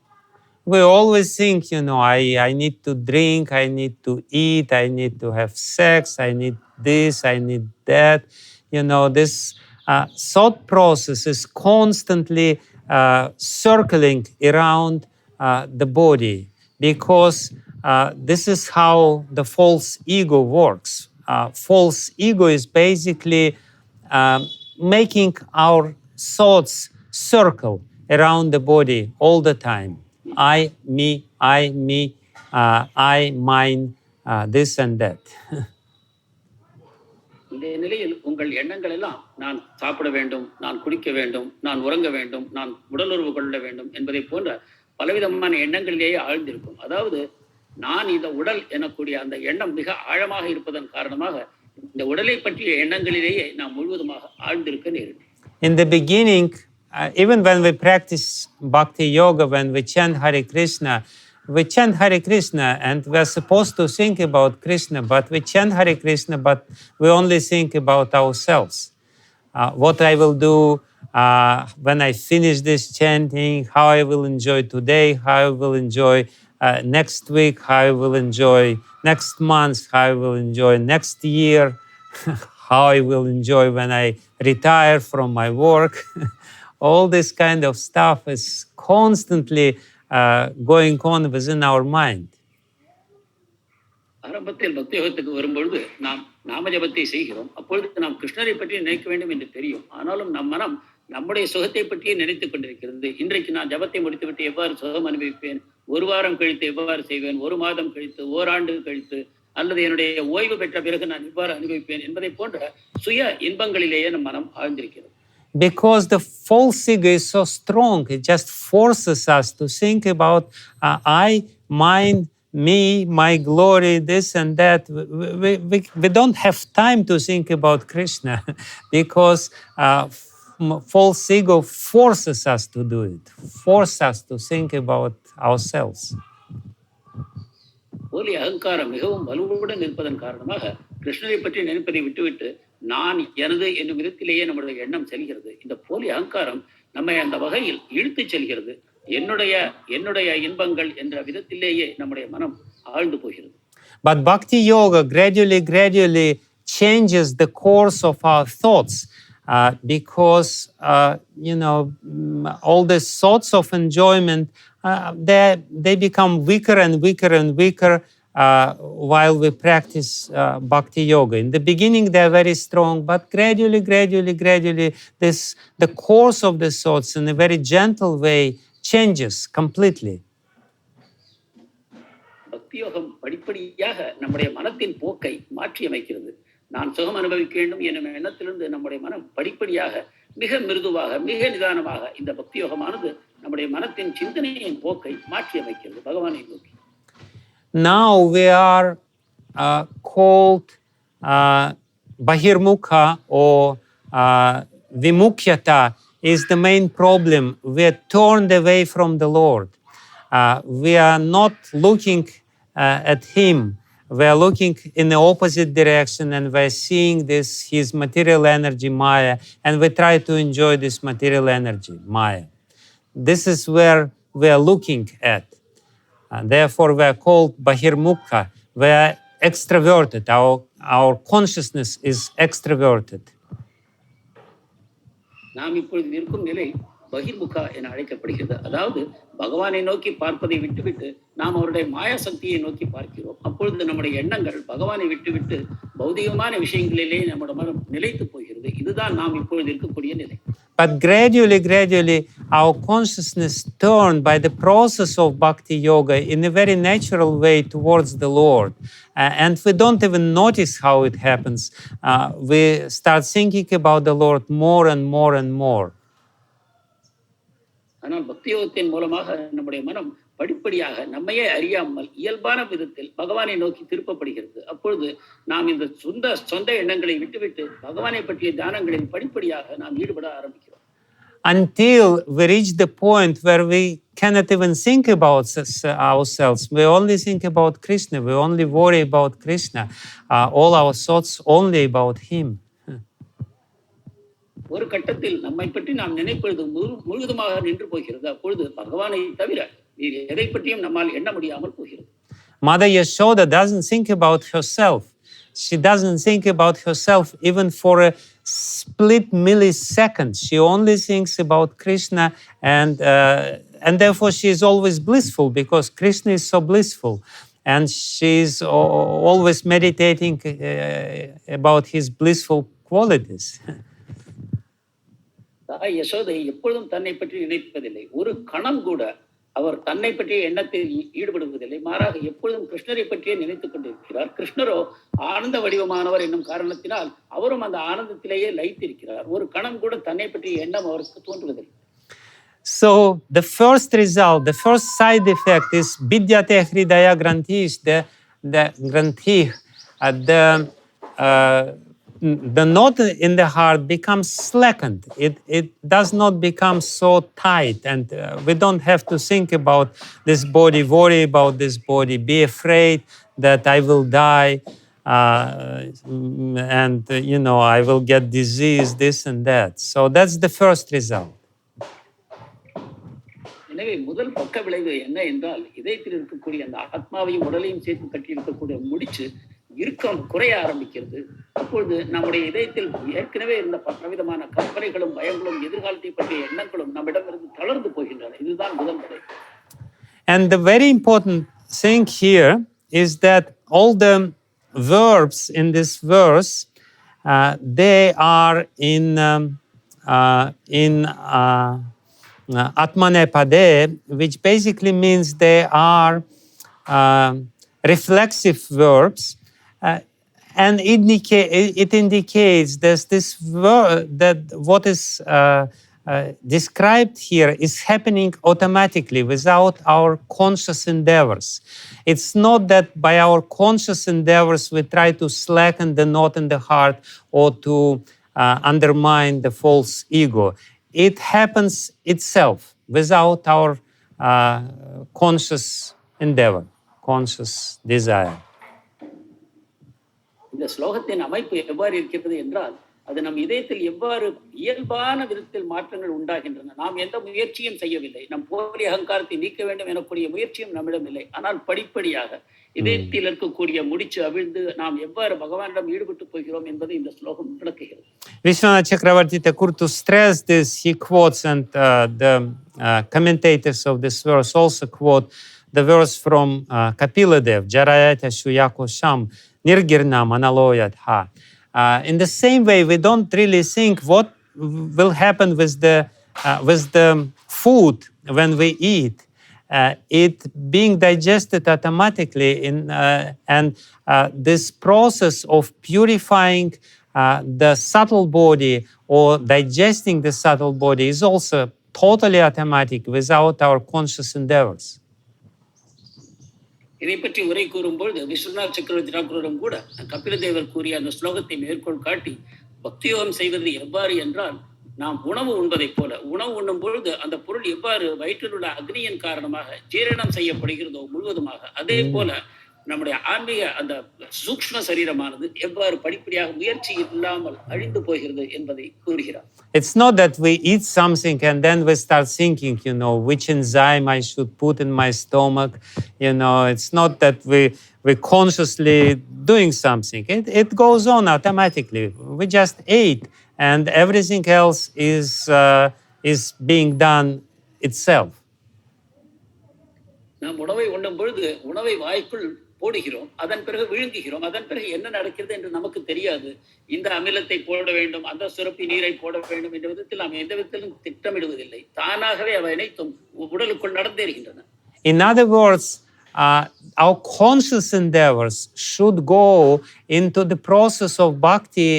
We always think, I need to drink, I need to eat, I need to have sex, I need this, I need that. This thought process is constantly circling around the body, because this is how the false ego works. False ego is basically making our thoughts circle around the body all the time. I, me, I, mine, this and that. இந்த நிலையில் உங்கள் எண்ணங்கள் எல்லாம் நான் சாப்பிட வேண்டும், நான் குடிக்க வேண்டும், நான் உறங்க வேண்டும், நான் உடலுறவு கொள்ள வேண்டும் என்பதை போன்ற பலவிதமான எண்ணங்களிலேயே ஆழ்ந்திருக்கும். அதாவது நான் இந்த உடல் எனக்கூடிய அந்த எண்ணம் மிக ஆழமாக இருப்பதன் காரணமாக இந்த உடலை பற்றிய எண்ணங்களிலேயே நாம் முழுவதுமாக ஆழ்ந்திருக்க நேரிடும். In the beginning, even when we practice Bhakti Yoga, when we chant Hare Krishna, and we're supposed to think about Krishna, but we chant Hare Krishna, but we only think about ourselves. What I will do when I finish this chanting, how I will enjoy today, how I will enjoy next week, how I will enjoy next month, how I will enjoy next year, how I will enjoy when I retire from my work. All this kind of stuff is constantly going on within our mind. ஆரம்பத்தில் பக்தி யோகத்துக்கு வரும்பொழுது நாம் நாம ஜபத்தை செய்கிறோம். அப்பொழுது நாம் கிருஷ்ணரை பற்றி நினைக்க வேண்டும் என்று தெரியும். ஆனாலும் நம் மனம் நம்முடைய சுகத்தை பற்றியே நினைத்துக் கொண்டிருக்கிறது. இன்றைக்கு நான் ஜபத்தை முடித்துவிட்டு எவ்வாறு சுகம் அனுபவிப்பேன், ஒரு வாரம் கழித்து எவ்வாறு செய்வேன், ஒரு மாதம் கழித்து, ஓராண்டு கழித்து, அல்லது என்னுடைய ஓய்வு பெற்ற பிறகு நான் எவ்வாறு அனுபவிப்பேன் என்பதை போன்ற சுய இன்பங்களிலேயே நம் மனம் ஆழ்ந்திருக்கிறது. Because the false ego is so strong, it just forces us to think about I, mine, me, my glory, this and that. We don't have time to think about Krishna because false ego forces us to do it, forces us to think about ourselves. போலி அகங்காரம் மிகவும் வலுவுடன் இருப்பதன் காரணமாக கிருஷ்ணரை பற்றி நினைப்பதை விட்டுவிட்டு நான் எனது என்னும் விதத்திலேயே நம்முடைய எண்ணம் செல்கிறது. இந்த போலி அகங்காரம் நம்மை அந்த வகையில் இழுத்து செல்கிறது. என்னுடைய இன்பங்கள் என்ற விதத்திலேயே நம்முடைய மனம் ஆழ்ந்து போகிறது. But Bhakti Yoga gradually changes the course of our thoughts because all the thoughts of enjoyment they become weaker and weaker and weaker while we practice Bhakti Yoga. In the beginning they are very strong, but gradually the course of the thoughts in a very gentle way changes completely. பக்தி யோகம் படிப்படியாக நம்முடைய மனத்தின் போக்கை மாற்றி அமைக்கிறது. நான் சுகம் அனுபவிக்க வேண்டும் எனும் எண்ணத்திலிருந்து நம்முடைய மனம் படிப்படியாக மிக மிருதுவாக மிக நிதானமாக இந்த பக்தி யோகமானது நம்முடைய மனத்தின் சிந்தனையின் போக்கை மாற்றி அமைக்கிறது பகவானை நோக்கி. Now we are called bahirmukha or vimukhyata is the main problem. We are turned away from the Lord. We are not looking at Him. We are looking in the opposite direction and we are seeing His material energy, Maya, and we try to enjoy this material energy, Maya. This is where we are looking at. Therefore, we are called bahirmukha. We are extroverted. Our consciousness is extroverted. நாம் இப்பொழுது இருக்கும் நிலை பகிர்முகா என அழைக்கப்படுகிறது. அதாவது பகவானை நோக்கி பார்ப்பதை விட்டுவிட்டு நாம் அவருடைய மாயா சக்தியை நோக்கி பார்க்கிறோம். அப்பொழுது நம்முடைய எண்ணங்கள் பகவானை விட்டுவிட்டு பௌதிகமான விஷயங்களிலே நம்முடைய மனம் நிலைத்து போகிறது. இதுதான் நாம் இப்பொழுது இருக்கக்கூடிய நிலை. But gradually our consciousness turned by the process of Bhakti Yoga in a very natural way towards the Lord. And we don't even notice how it happens. We start thinking about the Lord more and more and more. ஆனால் பக்தி யோகத்தின் மூலமாக நம்முடைய மனம் படிப்படியாக நம்மையே அறியாமல் இயல்பான விதத்தில் பகவானை நோக்கி திருப்பப்படுகிறது. அப்பொழுது நாம் இந்த சொந்த எண்ணங்களை விட்டுவிட்டு பகவானை பற்றிய தியானங்களில் படிப்படியாக நாம் ஈடுபட ஆரம்பிக்கிறோம். Until we reach the point where we cannot even think about ourselves. We only think about Krishna. We only worry about Krishna. All our thoughts only about Him. ஒரு கட்டத்தில் நம்மை பற்றி நாம் நினைப்பது முழுவதுமாக நின்று போகிறது. அப்பொழுது பகவானை தவிர எதை பற்றியும் நம்மால் எண்ண முடியாமல் போகிறது. Mother Yashoda doesn't think about herself. She doesn't think about herself even for a split millisecond. She only thinks about Krishna, and therefore she is always blissful because Krishna is so blissful, and she's always meditating about his blissful qualities. தாய் யசோதை எப்பொழுதும் தன்னை பற்றி நினைப்பதில்லை. ஒரு கணம் கூட அவர் தன்னை பற்றிய எண்ணத்தில் ஈடுபடுவதில்லை. மாறாக எப்பொழுதும் கிருஷ்ணரை பற்றியே நினைத்துக் கொண்டிருக்கிறார். கிருஷ்ணரோ ஆனந்த வடிவமானவர் என்னும் காரணத்தினால் அவரும் அந்த ஆனந்தத்திலேயே லயித்திருக்கிறார். ஒரு கணம் கூட தன்னை பற்றிய எண்ணம் அவருக்கு தோன்றுவதில்லை. So the first result, the first side effect is bhidyate hṛdaya-granthiś, the granthiḥ, the the knot in the heart becomes slackened. It does not become so tight, and we don't have to think about this body, worry about this body, be afraid that I will die, and I will get disease, this and that. So that's the first result. எனவே முதல் பக்க விளைவு என்ன என்றால், இதயத்தில் இருக்கக்கூடிய அந்த ஆத்மாவையும் உடலையும் சேர்த்து கட்டி இருக்கக்கூடிய முடிச்சு இறுக்கம் குறைய ஆரம்பிக்கிறது. அப்பொழுது நம்முடைய இதயத்தில் ஏற்கனவே இருந்த பலவிதமான கற்பனைகளும் பயங்களும் எதிர்காலத்தை பற்றிய எண்ணங்களும் நம்மிடமிருந்து தளர்ந்து போகின்றன. இதுதான் முதல் விளைவு. And the very important thing here is that all the verbs in this verse, they are in atmanepade, which basically means they are reflexive verbs, and it indicates that what is described here is happening automatically without our conscious endeavors. It's not that by our conscious endeavors we try to slacken the knot in the heart or to undermine the false ego. It happens itself without our conscious endeavor, conscious desire. இந்த ஸ்லோகத்தின் அமைப்பு எவ்வாறு இருக்கிறது என்றால், அது நம் இதயத்தில் எவ்வாறு இயல்பான விதத்தில் மாற்றங்கள் உண்டாகின்றன. நாம் எந்த முயற்சியும் செய்யவில்லை. நம் போலி அகங்காரத்தை நீக்க வேண்டும் எனக்கூடிய முயற்சியும் நம்மிடம் இல்லை. ஆனால் படிப்படியாக இதயத்தில் இருக்கக்கூடிய முடிச்சு அவிழ்ந்து நாம் எவ்வாறு பகவானிடம் ஈடுபட்டு போகிறோம் என்பதை இந்த ஸ்லோகம் விளக்குகிறது. Vishwanath Chakravarti Thakur, to stress this, he quotes, and the commentators of this verse also quote the verse from Kapila-dev, Jarayata Shuyako Sham, Nirgirnam Analoyat Ha. In the same way, we don't really think what will happen with the food when we eat. It being digested automatically, and this process of purifying the subtle body or digesting the subtle body is also totally automatic without our conscious endeavors. இதை பற்றி உரை கூறும்பொழுது விஸ்வநாத் சக்கரவர்த்தி டாக்கூரும் கூட கபிலதேவர் கூறிய அந்த ஸ்லோகத்தை மேற்கோள் காட்டி, பக்தியோகம் செய்வது எவ்வாறு என்றால், நாம் உணவு உண்பதைப் போல உணவு உண்ணும் பொழுது அந்த பொருள் எவ்வாறு வயிற்றில் உள்ள அக்னியின் காரணமாக ஜீரணம் செய்யப்படுகிறதோ முழுவதுமாக, அதே போல நம்முடைய ஆன்மீக அந்த சூக்ஷ்ம சரீரமானது எவ்வாறு படிப்படியாக முயற்சி இல்லாமல் அழிந்து போகிறது என்பதை கூறுகிறார். It's not that we eat something and then we start thinking, which enzyme I should put in my stomach. It's not that we're consciously doing something. It goes on automatically. We just ate, and everything else is being done itself. நாம் உணவை உண்ணும் பொழுது உணவை வாய்க்குள் போடுகிறோம், அதன் பிறகு விழுங்குகிறோம். அதன் பிறகு என்ன நடக்கிறது என்று நமக்கு தெரியாது. இந்த அமிலத்தை போட வேண்டும், அந்த சுரப்பி நீரை போட வேண்டும் என்ற விதத்தில் நாம் எந்த விதத்திலும் திட்டமிடுவதில்லை. தானாகவே அவை அனைத்தும் உடலுக்குள் நடந்தேறுகின்றன. In other words, our conscious endeavors should go into the process of bhakti.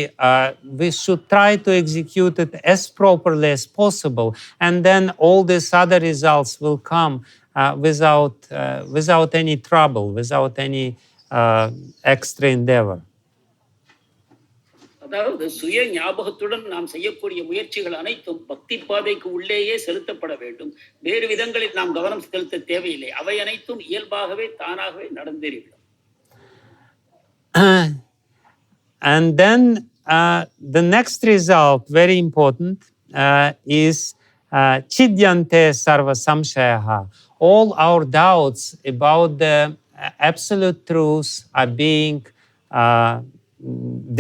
We should try to execute it as properly as possible, and then all these other results will come without any trouble, without any extra endeavor. அதாவது சுய ஞாபகத்துடன் நாம் செய்யக்கூடிய முயற்சிகள் அனைத்தும் பக்தி பாதைக்கு உள்ளேயே செலுத்தப்பட வேண்டும். வேறு விதங்களில் நாம் கவனம் செலுத்த தேவையில்லை. அவை அனைத்தும் இயல்பாகவே தானாகவே நடந்தேறிவிடும். And then the next result, very important, is chidyante sarva-saṁśayāḥ. All our doubts about the absolute truth are being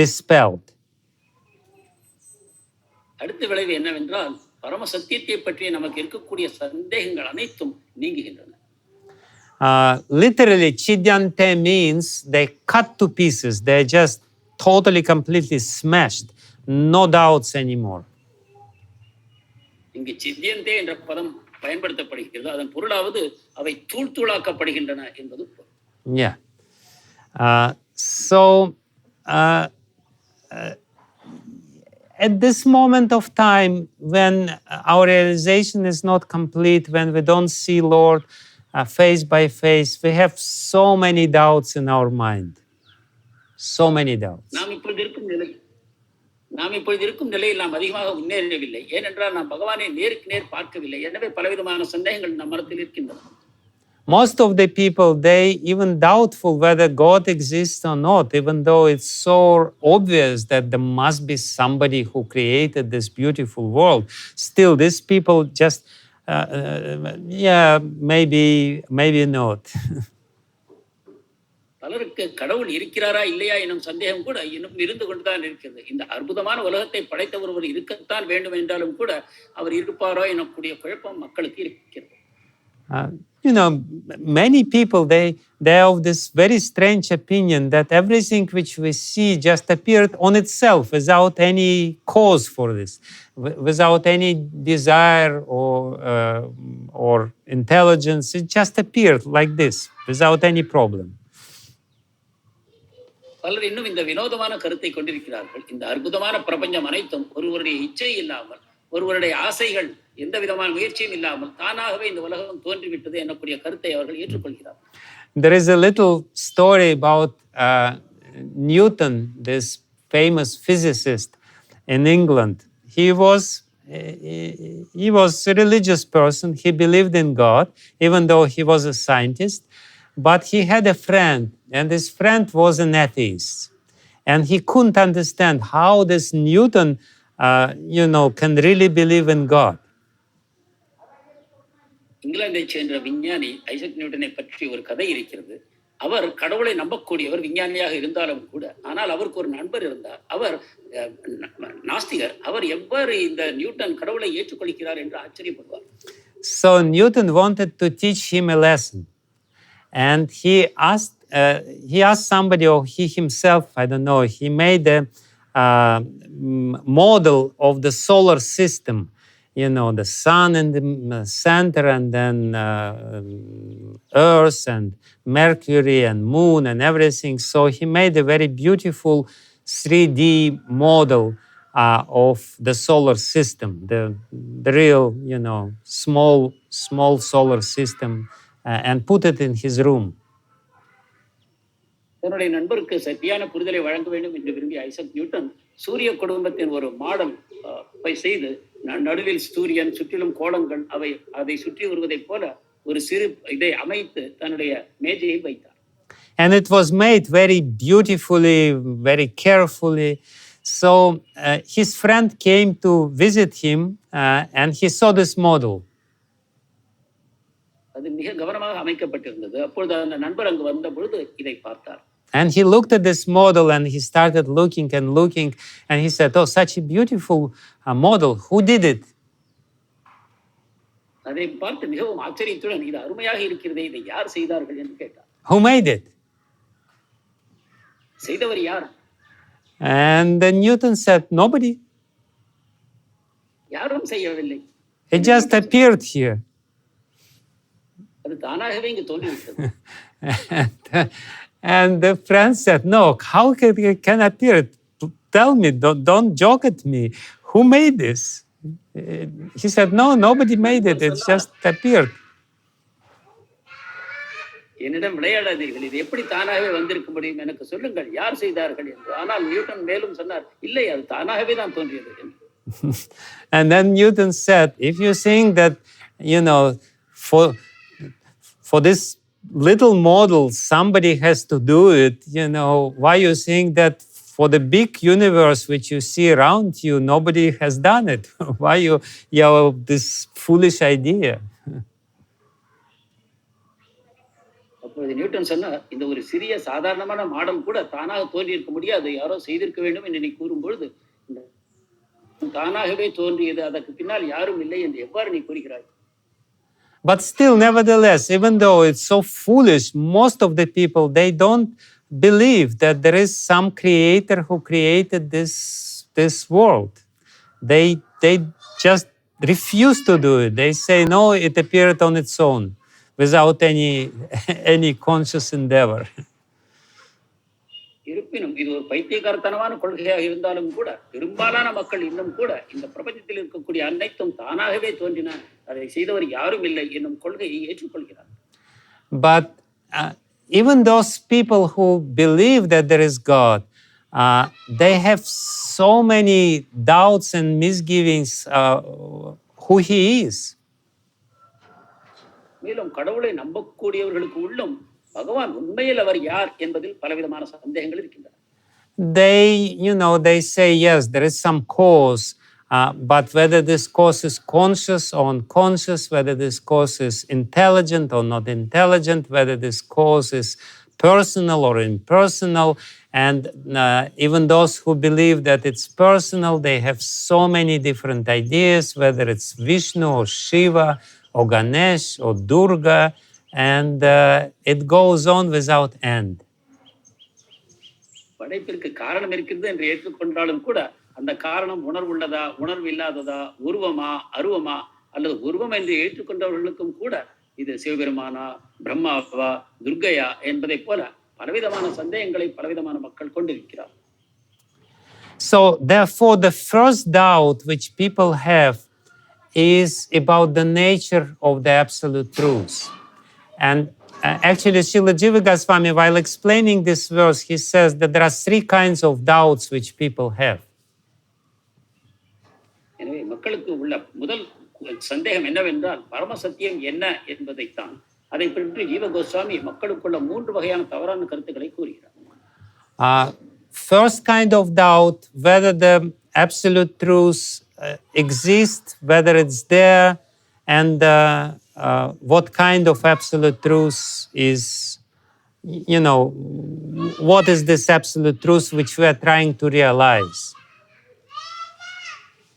dispelled. அடுத்த விளைவு என்னவென்றால், பரம சத்தியத்தை பற்றிய நமக்கு இருக்கக்கூடிய சந்தேகங்கள் அனைத்தும் நீங்குகின்றன. Literally, chidyante means they cut to pieces. They're just totally, completely smashed. No doubts anymore. இங்கு chidyante என்ற பதம் பயன்படுத்தப்படுகிறது. அதன் பொருளாவது அவை தூள் தூளாக்கப்படுகின்றன என்பது. Yeah. So at this moment of time, when our realization is not complete, when we don't see Lord face by face, we have so many doubts in our mind. So many doubts. நாம் இப்பொழுது இருக்கும் நிலை நாம் இப்பொழுது இருக்கும் நிலையில் நாம் அதிகமாக முன்னேறவில்லை. ஏனென்றால் நாம் பகவானை நேருக்கு நேர் பார்க்கவில்லை. எனவே பலவிதமான சந்தேகங்கள் நம் மனத்தில் இருக்கின்றன. Most of the people, they even doubtful whether God exists or not, even though it's so obvious that there must be somebody who created this beautiful world. Still, these people just, yeah, maybe not. பலருக்கு கடவுள் இருக்கிறாரா இல்லையா எனும் சந்தேகம் கூட இன்னும் இருந்து கொண்டுதான் இருக்கிறது. இந்த அற்புதமான உலகத்தை படைத்த ஒருவர் இருக்கத்தான் வேண்டும் என்றாலும் கூட அவர் இருப்பாரோ எனக்கூடிய குழப்பம் மக்களுக்கு இருக்கிறது. Many people, they have this very strange opinion that everything which we see just appeared on itself without any cause for this, without any desire or intelligence. It just appeared like this, without any problem. பலர் இன்னும் இந்த வினோதமான கருத்தை கொண்டிருக்கிறார்கள். இந்த அற்புதமான பிரபஞ்சம் அனைத்தும் ஒருவருடைய இச்சை இல்லாமல், ஒருவருடைய ஆசைகள் எந்த விதமான முயற்சியும் இல்லாமல் தானாகவே இந்த உலகம் தோன்றிவிட்டது என்னக்கூடிய கருத்தை அவர்கள் ஏற்றுக்கொள்கிறார்கள். There is a little story about Newton, this famous physicist in England. He was a religious person. He believed in God, even though he was a scientist. But he had a friend, and this friend was an atheist. And he couldn't understand how this Newton, can really believe in God. இங்கிலாந்தைச் சேர்ந்த விஞ்ஞானி Isaac நியூட்டனை பற்றி ஒரு கதை இருக்கிறது. அவர் கடவுளை நம்பக்கூடியவர், விஞ்ஞானியாக இருந்தாலும் கூட. ஆனால் அவருக்கு ஒரு நண்பர் இருந்தார். அவர் நாஸ்திகர். அவர் எவ்வாறு இந்த நியூட்டன் கடவுளை ஏற்றுக்கொள்கிறார் என்று ஆச்சரியப்படுவார். So Newton wanted to teach him a lesson. And he asked somebody, or he himself, I don't know, he made a model of the solar system, the sun in the center, and then Earth and Mercury and Moon and everything. So he made a very beautiful 3D model of the solar system, the real, small solar system. And put it in his room. தன்னுடைய நண்பருக்கு சரியான புரிதலை வழங்க வேண்டும் என்று விரும்பிய Isaac Newton சூரிய குடும்பத்தின் ஒரு மாடல் செய்து நடுவில் சூரியன், சுற்றிலும் கோளங்கள், அதை சுற்றி வருவதைப் போல ஒரு சிறு இதை அமைத்து தன்னுடைய மேஜையில் வைத்தார். And it was made very beautifully, very carefully. So his friend came to visit him, and he saw this model. அது மிக கவனமாக அமைக்கப்பட்டிருந்தது. அப்பொழுது அந்த நண்பர் அங்கு வந்த பொழுது இதை பார்த்தார். And he looked at this model, and he started looking, and he said, "Oh, such a beautiful model. Who did it?" அதை பார்த்து மிகவும் ஆச்சரியத்துடன், இது அருமையாக இருக்கிறதே, இதை யார் செய்தார்கள் என்று கேட்டார். Who made it? செய்தவர் யார்? And then Newton said, "Nobody." யாரும் செய்யவில்லை. It just appeared here. அது தானாகவே இங்கு தோன்றிவிட்டது. And the friend said, "No, how can appear? Tell me, don't joke at me. Who made this?" He said, "No, nobody made it. It just appeared." என்னிடம் விளையாடாதீர்கள், இது எப்படி தானாகவே வந்திருக்க முடியும், எனக்கு சொல்லுங்கள் யார் செய்தார்கள் என்று. ஆனால் நியூட்டன் மேலும் சொன்னார், இல்லை, அது தானாகவே தான் தோன்றியது என்று. And then Newton said, if you think that, for this little model somebody has to do it, why you think that for the big universe which you see around you, nobody has done it? Why you have this foolish idea? அப்பொழுது Newton சொன்னார், இந்த ஒரு சிறிய சாதாரணமான model கூட தானாக தோன்றி இருக்க முடியாது, யாரோ செய்திருக்க வேண்டும் என்று நீ கூறும்பொழுது தானாகவே தோன்றியது, அதற்கு பின்னால் யாரும் இல்லை என்று எவ்வாறு நீ கூறுகிறாய்? But still, nevertheless, even though it's so foolish, most of the people, they don't believe that there is some creator who created this world. They just refuse to do it. They say, no, it appeared on its own, without any conscious endeavor. இருப்பினும் இது ஒரு பைத்தியகாரத்தனமான கொள்கையாக இருந்தாலும் கூட பெரும்பாலான மக்கள் இன்னும் கூட இந்த பிரபஞ்சத்தில் இருக்கக்கூடிய அனைத்தும் தானாகவே தோன்றின, அதை செய்தவர் யாரும் இல்லை என்னும் கொள்கையை ஏற்றுக்கொள்கிறார். But even those people who believe that there is God, they have so many doubts and misgivings who he is. மேலும் கடவுளை நம்பக்கூடியவர்களுக்கு உள்ளும் பகவான் உண்மையில் அவர் யார் என்பதில் பலவிதமான சந்தேகங்கள் இருக்கின்றன. They say, yes, there is some cause, but whether this cause is conscious or unconscious, whether this cause is intelligent or not intelligent, whether this cause is personal or impersonal, and even those who believe that it's personal, they have so many different ideas, whether it's Vishnu or Shiva or Ganesh or Durga, and it goes on without end. படைப்பிற்கு காரணம் இருக்கிறது என்று ஏற்றுக்கொண்டாலும் கூட அந்த காரணம் உணர்வுள்ளதா, உணர்வு இல்லாததா, உருவமா, அருவமா, அல்லது உருவம் என்று ஏற்றுக்கொண்டவர்களுக்கும் கூட இது சிவபெருமானா, பிரம்மாவா, துர்க்கையா என்பதை போல பலவிதமான சந்தேகங்களை பலவிதமான மக்கள் கொண்டிருக்கிறார். So therefore, the first doubt which people have is about the nature of the absolute truth. And actually, Srila Jiva Goswami, while explaining this verse, he says that there are three kinds of doubts which people have. எனவே மக்களுக்கு உள்ள முதல் சந்தேகம் என்னவென்றால் பரம சத்தியம் என்ன என்பதைத்தான். அதை பற்றி ஜீவ கோஸ்வாமி மக்களுக்குள்ள மூன்று வகையான தவறான கருத்துக்களை கூறுகிறார். First kind of doubt, whether the absolute truth exists, whether it's there, and what kind of absolute truth is, what is this absolute truth which we are trying to realize?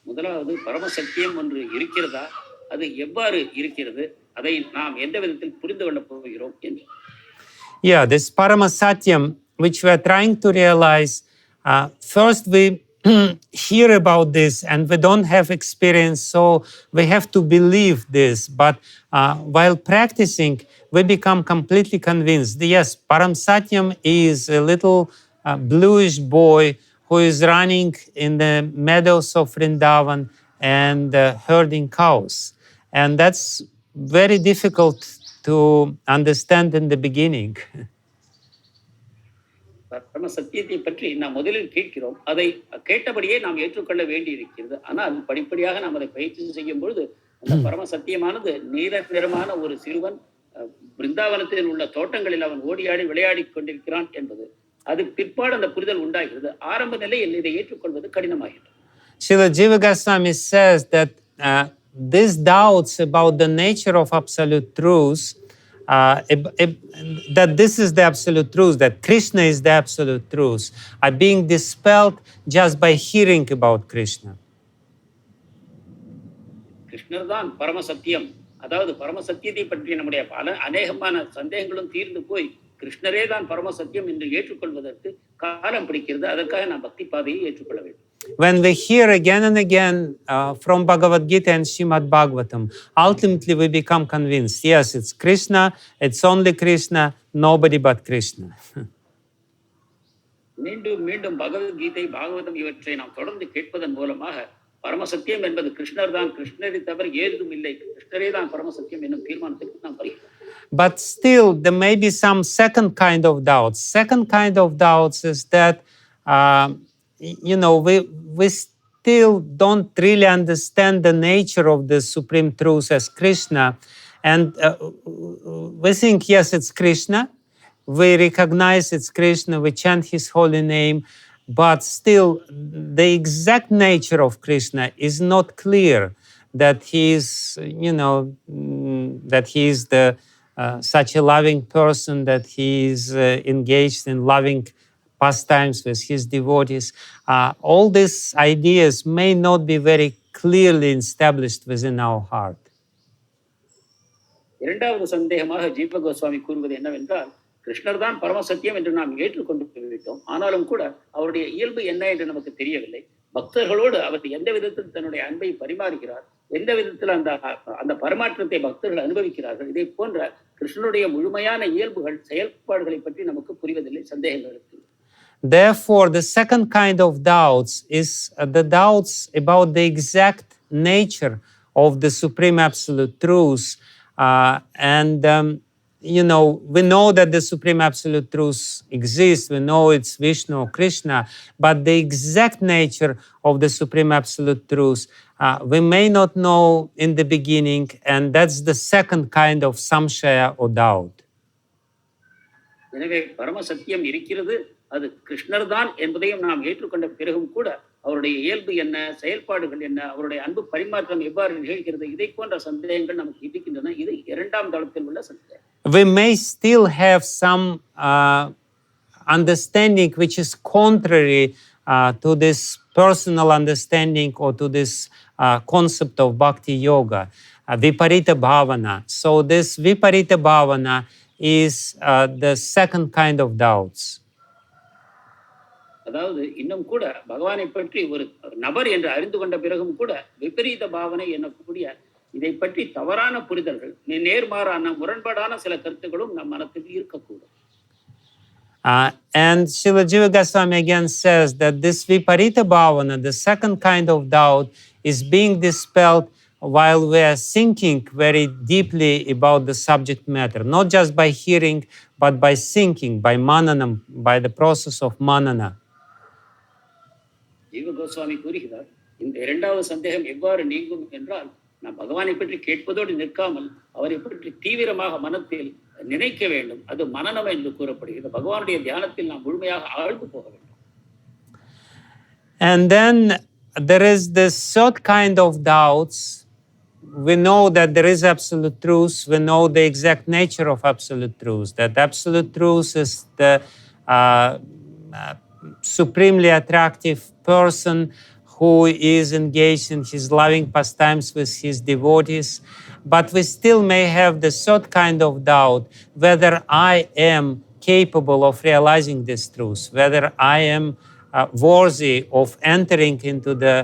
முதலாவது பரம சத்தியம் ஒன்று இருக்கிறதா, அது எவ்வாறு இருக்கிறது, அதை நாம் எந்த விதத்தில் புரிந்து கொள்ளப் போகிறோம் என்று. Yeah, this Parama Satyam, which we are trying to realize, first we hear about this and we don't have experience, so we have to believe this. But while practicing, we become completely convinced. Yes, Param Satyam is a little bluish boy who is running in the meadows of Vrindavan and herding cows. And that's very difficult to understand in the beginning. பரம சத்தியத்தை பற்றி நாம் முதலில் கேட்கிறோம், அதை கேட்டபடியே நாம் ஏற்றுக்கொள்ள வேண்டி இருக்கிறது. ஆனால் படிப்படியாக நாம் அதை பயிற்சி செய்யும் பொழுது அந்த பரம சத்தியமானது நீல நிறமான ஒரு சிறுவன் பிருந்தாவனத்தில் உள்ள தோட்டங்களில் அவன் ஓடியாடி விளையாடி கொண்டிருக்கிறான் என்பது, அது பிற்பாடு அந்த புரிதல் உண்டாகிறது. ஆரம்ப நிலையில் இதை ஏற்றுக்கொள்வது கடினமாகிறது. Srila Jiva Goswami says that these doubts about the nature of absolute truth, that this is the absolute truth, that Krishna is the absolute truth, are being dispelled just by hearing about Krishna. கிருஷ்ணர் தான் பரம சத்தியம், அதாவது பரம சத்தியத்தை பற்றி நம்முடைய அநேகமான சந்தேகங்களும் தீர்ந்து போய் கிருஷ்ணரே தான் பரம சத்தியம் என்று ஏற்றுக்கொள்வதற்கு காலம் பிடிக்கிறது. அதற்காக நாம் பக்தி பாதையை ஏற்றுக்கொள்ள வேண்டும். When we hear again and again from Bhagavad Gita and Srimad Bhagavatam, ultimately we become convinced, yes, it's Krishna, it's only Krishna, nobody but Krishna. மீண்டும் மீண்டும் பகவத்கீதை, பாகவதம் இவற்றை நாம் தொடர்ந்து கேட்பதன் மூலமாக பரம சத்தியம் என்பது கிருஷ்ணர் தான், கிருஷ்ணரை தவிர ஏதும் இல்லை, கிருஷ்ணரே தான் பரம சத்தியம் என்னும் தீர்மானத்துக்கு நாம் வருகிறோம். But still, there may be some second kind of doubts. Second kind of doubts is that we still don't really understand the nature of the Supreme Truth as Krishna. And we think, yes, it's Krishna. We recognize it's Krishna. We chant his holy name. But still, the exact nature of Krishna is not clear. That he is, that he is such a loving person, that he is engaged in loving pastimes with his devotees. All these ideas may not be very clearly established within our heart. இரண்டாவது சந்தேகமாக ஜீவ கோஸ்வாமி கூறுவது என்னவென்றால், கிருஷ்ணர் தான் பரம சத்தியம் என்று நாம் ஏற்றுக்கொண்டு விட்டோம், ஆனாலும் கூட அவருடைய இயல்பு என்ன என்று நமக்கு தெரியவில்லை. பக்தர்களோடு அவர் எந்த விதத்தில் தன்னுடைய அன்பை பரிமாறுகிறார், எந்த விதத்தில் அந்த பரிமாற்றத்தை பக்தர்கள் அனுபவிக்கிறார்கள், இதை போன்ற கிருஷ்ணனுடைய முழுமையான இயல்புகள், செயல்பாடுகளை பற்றி நமக்கு புரிவதில்லை, சந்தேகங்கள் இருக்கு. Therefore, the second kind of doubts is the doubts about the exact nature of the Supreme Absolute Truth. And we know that the Supreme Absolute Truth exists. We know it's Vishnu or Krishna, but the exact nature of the Supreme Absolute Truth, we may not know in the beginning, and that's the second kind of samshaya or doubt. எனவே பரம சத்தியம் இருக்கிறது, அது கிருஷ்ணர் தான் என்பதையும் நாம் ஏற்றுக்கொண்ட பிறகும் கூட அவருடைய இயல்பு என்ன, செயல்பாடுகள் என்ன, அவருடைய அன்பு பரிமாற்றம் எவ்வாறு நிகழ்கிறது, இதை போன்ற சந்தேகங்கள் நமக்கு இருக்கின்றன. இது இரண்டாம் தளத்தில் உள்ள சந்தேகம். We may still have some understanding which is contrary to this personal understanding or to this concept of Bhakti-yoga, viparita bhavana. So this viparita bhavana is the second kind of doubts. அதாவது இன்னும் கூட பகவானை பற்றி ஒரு நபர் என்று அறிந்து கொண்ட பிறகும் கூட விபரீத பாவனை என்னக்கூடிய இதை பற்றி தவறான புரிதல்கள், நேர்மாறான முரண்பாடான சில கருத்துக்களும் நம் மனத்தில் இருக்கக்கூடும். And Srila Jiva Goswami again says that this viparita bhavana, the second kind of doubt, is being dispelled while we are thinking very deeply about the subject matter, not just by hearing, but by thinking, by mananam, by the process of manana. ஜீவ கோஸ்வாமி கூறுகிறார், இந்த இரண்டாவது சந்தேகம் எவ்வாறு நீங்கும் என்றால், நாம் பகவானை பற்றி கேட்பதோடு நிற்காமல் அவரை பற்றி தீவிரமாக மனத்தில் நினைக்க வேண்டும். அது மனனம் என்று கூறப்படுகிறது. பகவானுடைய தியானத்தில் நாம் முழுமையாக ஆழ்ந்து போக வேண்டும். And then there is this third kind of doubts. We know that there is absolute truth. We know the exact nature of absolute truth. That absolute truth is the supremely attractive person who is engaged in his loving pastimes with his devotees. But we still may have the third kind of doubt, whether I am capable of realizing this truth, whether I am worthy of entering into the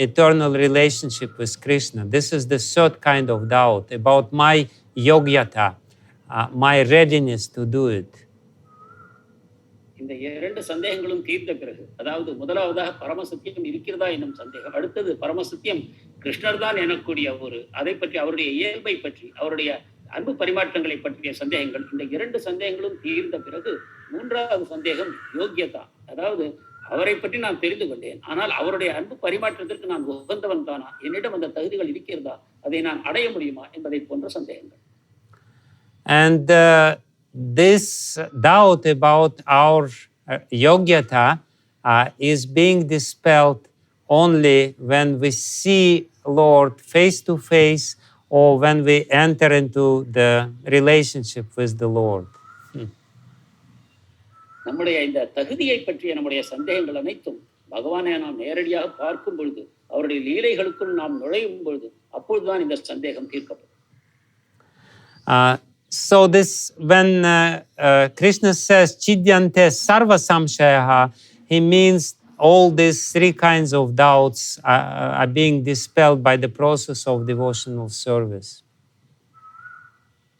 eternal relationship with Krishna. This is the third kind of doubt about my yogyata, my readiness to do it. இந்த இரண்டு சந்தேகங்களும் தீர்ந்த பிறகு, அதாவது முதலாவதாக பரமசத்தியம் இருக்கிறதா என்னும் சந்தேகம், அடுத்தது பரமசத்தியம் கிருஷ்ணர் தான் எனக்கூடிய அதை பற்றி, அவருடைய இயல்பை பற்றி, அவருடைய அன்பு பரிமாற்றங்களை பற்றிய சந்தேகங்கள், இந்த இரண்டு சந்தேகங்களும் தீர்ந்த பிறகு மூன்றாவது சந்தேகம் யோக்கியதா, அதாவது அவரை பற்றி நான் தெரிந்து கொண்டேன், ஆனால் அவருடைய அன்பு பரிமாற்றத்திற்கு நான் உகந்தவன் தானா, என்னிடம் அந்த தகுதிகள் இருக்கிறதா, அதை நான் அடைய முடியுமா என்பதை போன்ற சந்தேகங்கள். And this doubt about our yogyata is being dispelled only when we see Lord face to face or when we enter into the relationship with the Lord. நம்முடைய இந்த தகுதியை பற்றிய நம்முடைய சந்தேகங்கள் அனைத்தும் பகவானை நாம் நேரடியாக பார்க்கும் பொழுது, அவருடைய லீலைகளுக்குள் நாம் நுழையும் பொழுது, அப்பொழுதுதான் இந்த சந்தேகம் தீர்க்கப்படும். So this, when Krishna says chidyante sarva-saṁśayāḥ, he means all these three kinds of doubts are being dispelled by the process of devotional service.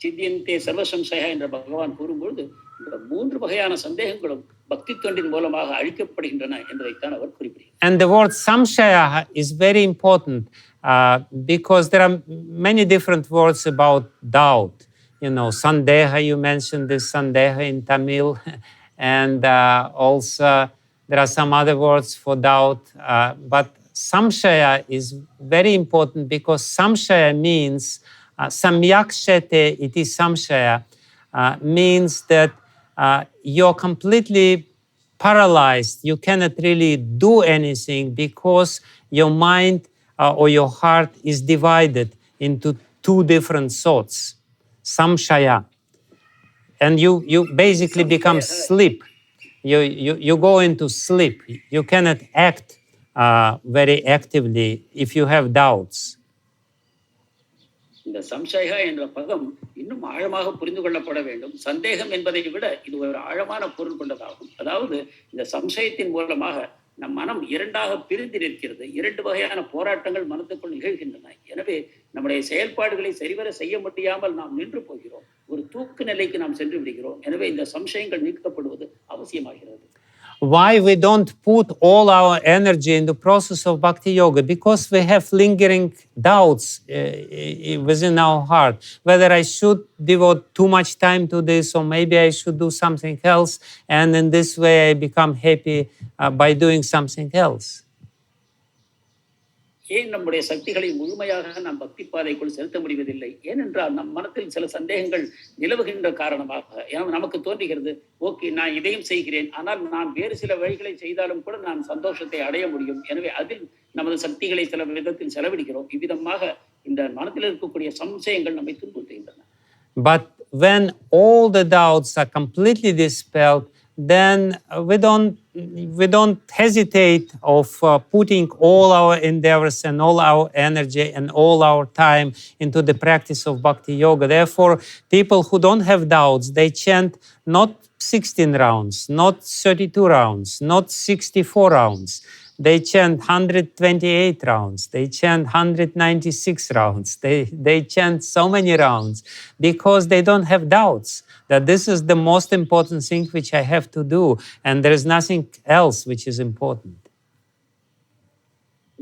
chidyante sarva-saṁśayāḥ என்ற பகவான் கூறும்பொழுது இந்த மூன்று வகையான சந்தேகங்களும் பக்தி தொண்டின் மூலமாக அழிக்கப்படுகின்றன என்பதைத்தான் அவர் குறிப்பிடுகிறார். And the word samshaya is very important because there are many different words about doubt. Sandeha, you mentioned this sandeha in Tamil, and also there are some other words for doubt. But samshaya is very important because samshaya means samyakshete iti samshaya means that you're completely paralyzed. You cannot really do anything because your mind or your heart is divided into two different thoughts. Samshaya. And you basically become sleep. You go into sleep. You cannot act very actively if you have doubts. இந்த சம்சயா என்ற பதம் இன்னும் ஆழமாக புரிந்து கொள்ளப்பட வேண்டும். சந்தேகம் என்பதை விட இது ஒரு ஆழமான பொருள் கொண்டதாகும். அதாவது இந்த சம்சயத்தின் மூலமாக நம் மனம் இரண்டாக பிரிந்து நிற்கிறது. இரண்டு வகையான போராட்டங்கள் மனத்துக்குள் நிகழ்கின்றன. எனவே நம்முடைய செயல்பாடுகளை சரிவர செய்ய முடியாமல் நாம் நின்று போகிறோம். ஒரு தூக்கு நிலைக்கு நாம் சென்று விடுகிறோம். எனவே இந்த சம்சயங்கள் நீக்கப்படுவது அவசியமாகிறது. Why we don't put all our energy in the process of bhakti yoga? Because we have lingering doubts within our heart, whether I should devote too much time to this, or maybe I should do something else, and in this way I become happy by doing something else. ஏன் நம்முடைய சக்திகளை முழுமையாக நாம் பக்தி பாதைக்குள் செலுத்த முடிவதில்லை? ஏனென்றால் நம் மனத்தில் சில சந்தேகங்கள் நிலவுகின்ற காரணமாக நமக்கு தோன்றுகிறது, ஓகே, நான் இதையும் செய்கிறேன், ஆனால் நான் வேறு சில வழிகளை செய்தாலும் கூட நான் சந்தோஷத்தை அடைய முடியும். எனவே அதில் நமது சக்திகளை சில விதத்தில் செலவிடுகிறோம். இவ்விதமாக இந்த மனத்தில் இருக்கக்கூடிய சம்சயங்கள் நம்மை துன்புறுத்துகின்றன. But when all the doubts are completely dispelled, then we don't hesitate of putting all our endeavors and all our energy and all our time into the practice of bhakti yoga. Therefore, people who don't have doubts, they chant not 16 rounds, not 32 rounds, not 64 rounds. They chant 128 rounds. They chant 196 rounds. They chant so many rounds because they don't have doubts that this is the most important thing which I have to do, and there is nothing else which is important.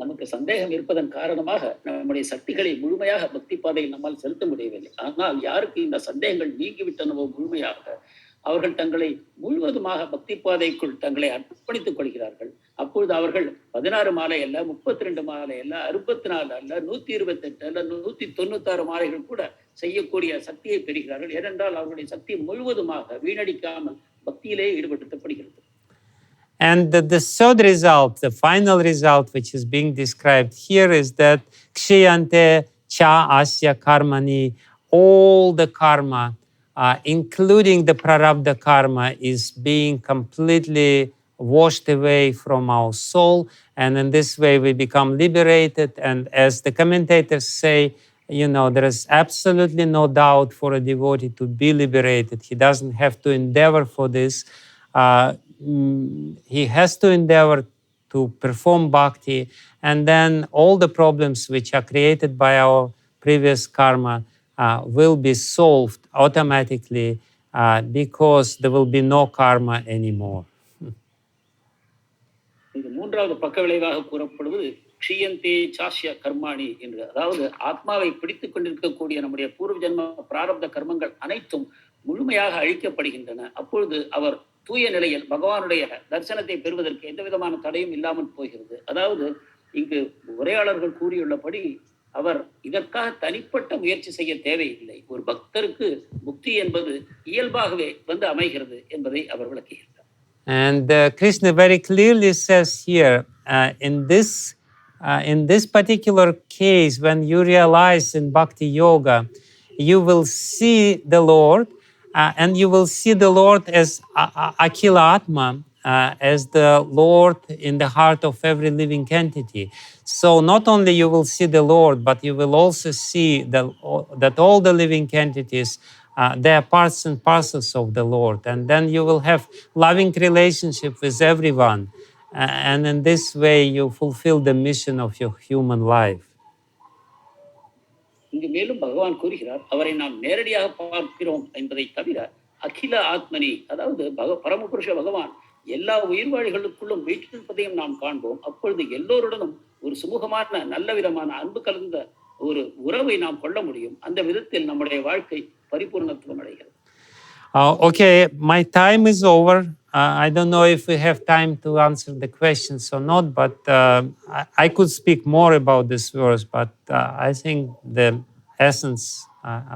நமக்கு சந்தேகம் இருப்பதன் காரணமாக நம்முடைய சக்திகளை முழுமையாக பக்தி பாதையில் நம்மால் செலுத்த முடியவில்லை. ஆனால் யாருக்கு இந்த சந்தேகங்கள் நீங்கிவிட்டனவோ முழுமையாக, அவர்கள் தங்களை முழுவதுமாக பக்தி பாதைக்குள் தங்களை அர்ப்பணித்துக் கொள்கிறார்கள். அப்பொழுது அவர்கள் 16 மாலை அல்ல, 32 மாலை அல்ல, 64 அல்ல, 128 அல்ல, 196 மாலைகள் கூட செய்யக்கூடிய சக்தியை பெறுகிறார்கள். ஏனென்றால் அவர்களுடைய சக்தி முழுவதுமாக வீணடிக்காமல் பக்தியிலே ஈடுபடுத்தப்படுகிறது. And the third result, the final result which is being described here is that kṣīyante, asya, karmāṇi, all the karma, including the prarabdha karma, is being completely washed away from our soul, and in this way we become liberated. And as the commentators say, there is absolutely no doubt for a devotee to be liberated. He doesn't have to endeavor for this. He has to endeavor to perform bhakti, and then all the problems which are created by our previous karma will be solved automatically because there will be no karma anymore. இந்த மூன்றாவது பக்க விளைவாக கூறப்படுவது chidyante cāsya karmāṇi என்று. அதாவது ஆத்மாவை பிடித்துக் கொண்டிருக்கக்கூடிய நம்முடைய பூர்வ ஜென்ம பிராரப்த கர்மங்கள் அனைத்தும் முழுமையாக அழிக்கப்படுகின்றன. அப்பொழுது அவர் தூய நிலையில் பகவானுடைய தரிசனத்தை பெறுவதற்கு எந்த விதமான தடையும் இல்லாமல் போகிறது. அதாவது இங்கு உரையாளர்கள் கூறியுள்ளபடி அவர் இதற்காக தனிப்பட்ட முயற்சி செய்ய தேவையில்லை. ஒரு பக்தருக்கு முக்தி என்பது இயல்பாகவே வந்து அமைகிறது என்பதை அவர் விளக்குகிறார். And Krishna very clearly says here, in this particular case, when you realize in bhakti yoga, you will see the Lord, and you will see the Lord as akhila-ātmani, as the Lord in the heart of every living entity. So not only you will see the Lord, but you will also see that all the living entities, they are parts and parcels of the Lord. And then you will have loving relationship with everyone. And in this way, you fulfill the mission of your human life. இங்கு மேலும் பகவான் கூறுகிறார், அவரை நாம் நேரடியாக பார்க்கிறோம் என்பதை தவிர அகில-ātmani, அதாவது பரமபுருஷ பகவான் எல்லா உயிர்வாழிகளுக்குள்ளும் வீற்றிருப்பதையும் நாம் காண்போம். அப்பொழுது எல்லோருடனும் ஒரு சுமூகமான நல்ல விதமான அன்பு கலந்த ஒரு உறவை நாம் கொள்ள முடியும். அந்த விதத்தில் நம்முடைய வாழ்க்கை பரிபூர்ணத்துவம் அடைகிறது. Okay, my time is over. I don't know if we have time to answer the questions or not, but I could speak more about this verse, but I think the essence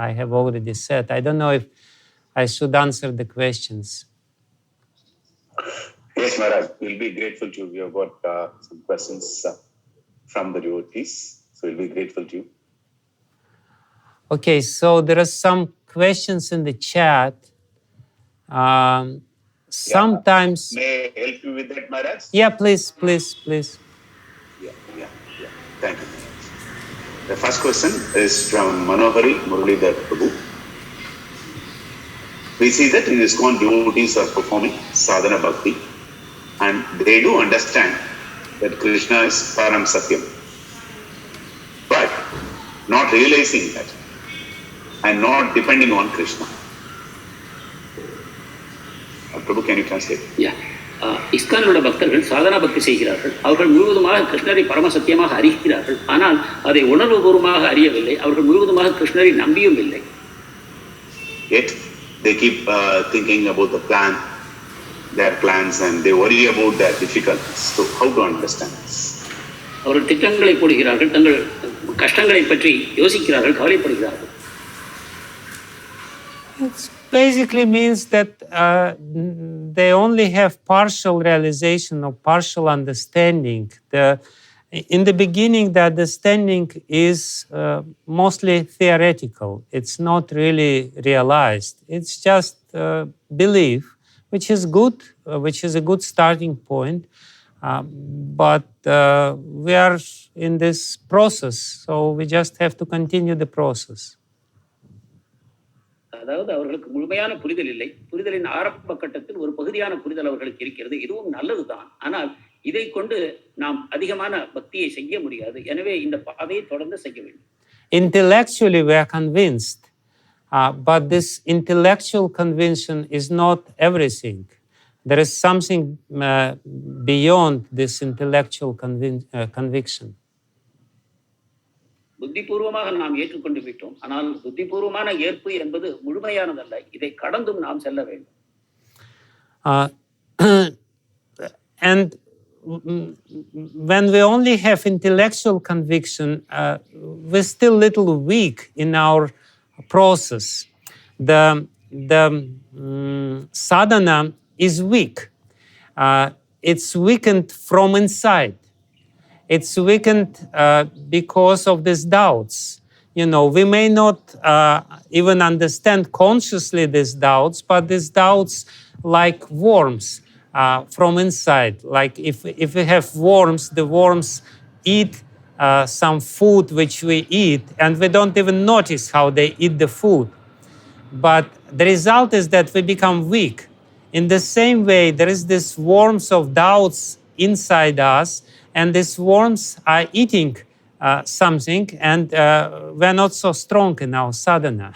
I have already said. I don't know if I should answer the questions. Yes, Maharaj, we'll be grateful to you. We have got some questions from the devotees, so we'll be grateful to you. Okay, so there are some questions in the chat. Sometimes... May I help you with that, Maharaj? Yeah, please. Yeah. Thank you. The first question is from Manohari Muralidhar Prabhu. We see that in ISKCON devotees are performing sadhana bhakti, and they do understand that Krishna is Param Satyam, but not realizing that and not depending on Krishna. Prabhu, can you translate? Yeah. இஸ்கானோட பக்தர்கள் சாதனா பக்தி செய்கிறார்கள். அவர்கள் முழுவதுமாக கிருஷ்ணரை பரமசத்தியமாக அறிகிறார்கள். ஆனால் அதை உணர்வுபூர்வமாக அறியவில்லை. அவர்கள் முழுவதுமாக கிருஷ்ணரை நம்பியும் இல்லை. Yet they keep thinking about the plan, their plans, and they worry about their difficulties. So how to understand this? அவர்கள் திட்டங்களை போடுகிறார்கள், தங்கள் கஷ்டங்களை பற்றி யோசிக்கிறார்கள், கவலைப்படுகிறார்கள். It basically means that they only have partial realization or partial understanding. In the beginning, the understanding is mostly theoretical. It's not really realized. It's just belief, which is good, which is a good starting point. But we are in this process, so we just have to continue the process. அதாவது அவர்களுக்கு முழுமையான புரிதல் இல்லை. புரிதலின் ஆரம்ப கட்டத்தில் ஒரு பகுதியான புரிதல் அவர்களுக்கு இருக்கிறது. இதுவும் நல்லதுதான். ஆனால் இதை கொண்டு நாம் அதிகமான பக்தியை செய்ய முடியாது. எனவே இந்த பாதையை தொடர்ந்து செய்ய வேண்டும். Intellectually we are convinced, but this intellectual conviction is not everything. There is something beyond this intellectual conviction. புத்திபூர்வமாக நாம் ஏற்றுக்கொண்டு விட்டோம். ஆனால் புத்திபூர்வமான ஏற்பு என்பது முழுமையானதல்ல. இதை கடந்தும் நாம் செல்ல வேண்டும். And when we only have intellectual conviction, we're still a little weak in our process. The sadhana is weak. It's weakened from inside. It's weakened because of these doubts. You know, we may not even understand consciously these doubts, but these doubts like worms from inside. Like if we have worms, the worms eat some food which we eat, and we don't even notice how they eat the food. But the result is that we become weak. In the same way, there is this worms of doubts inside us, and these worms are eating something, and we're not so strong in our sadhana.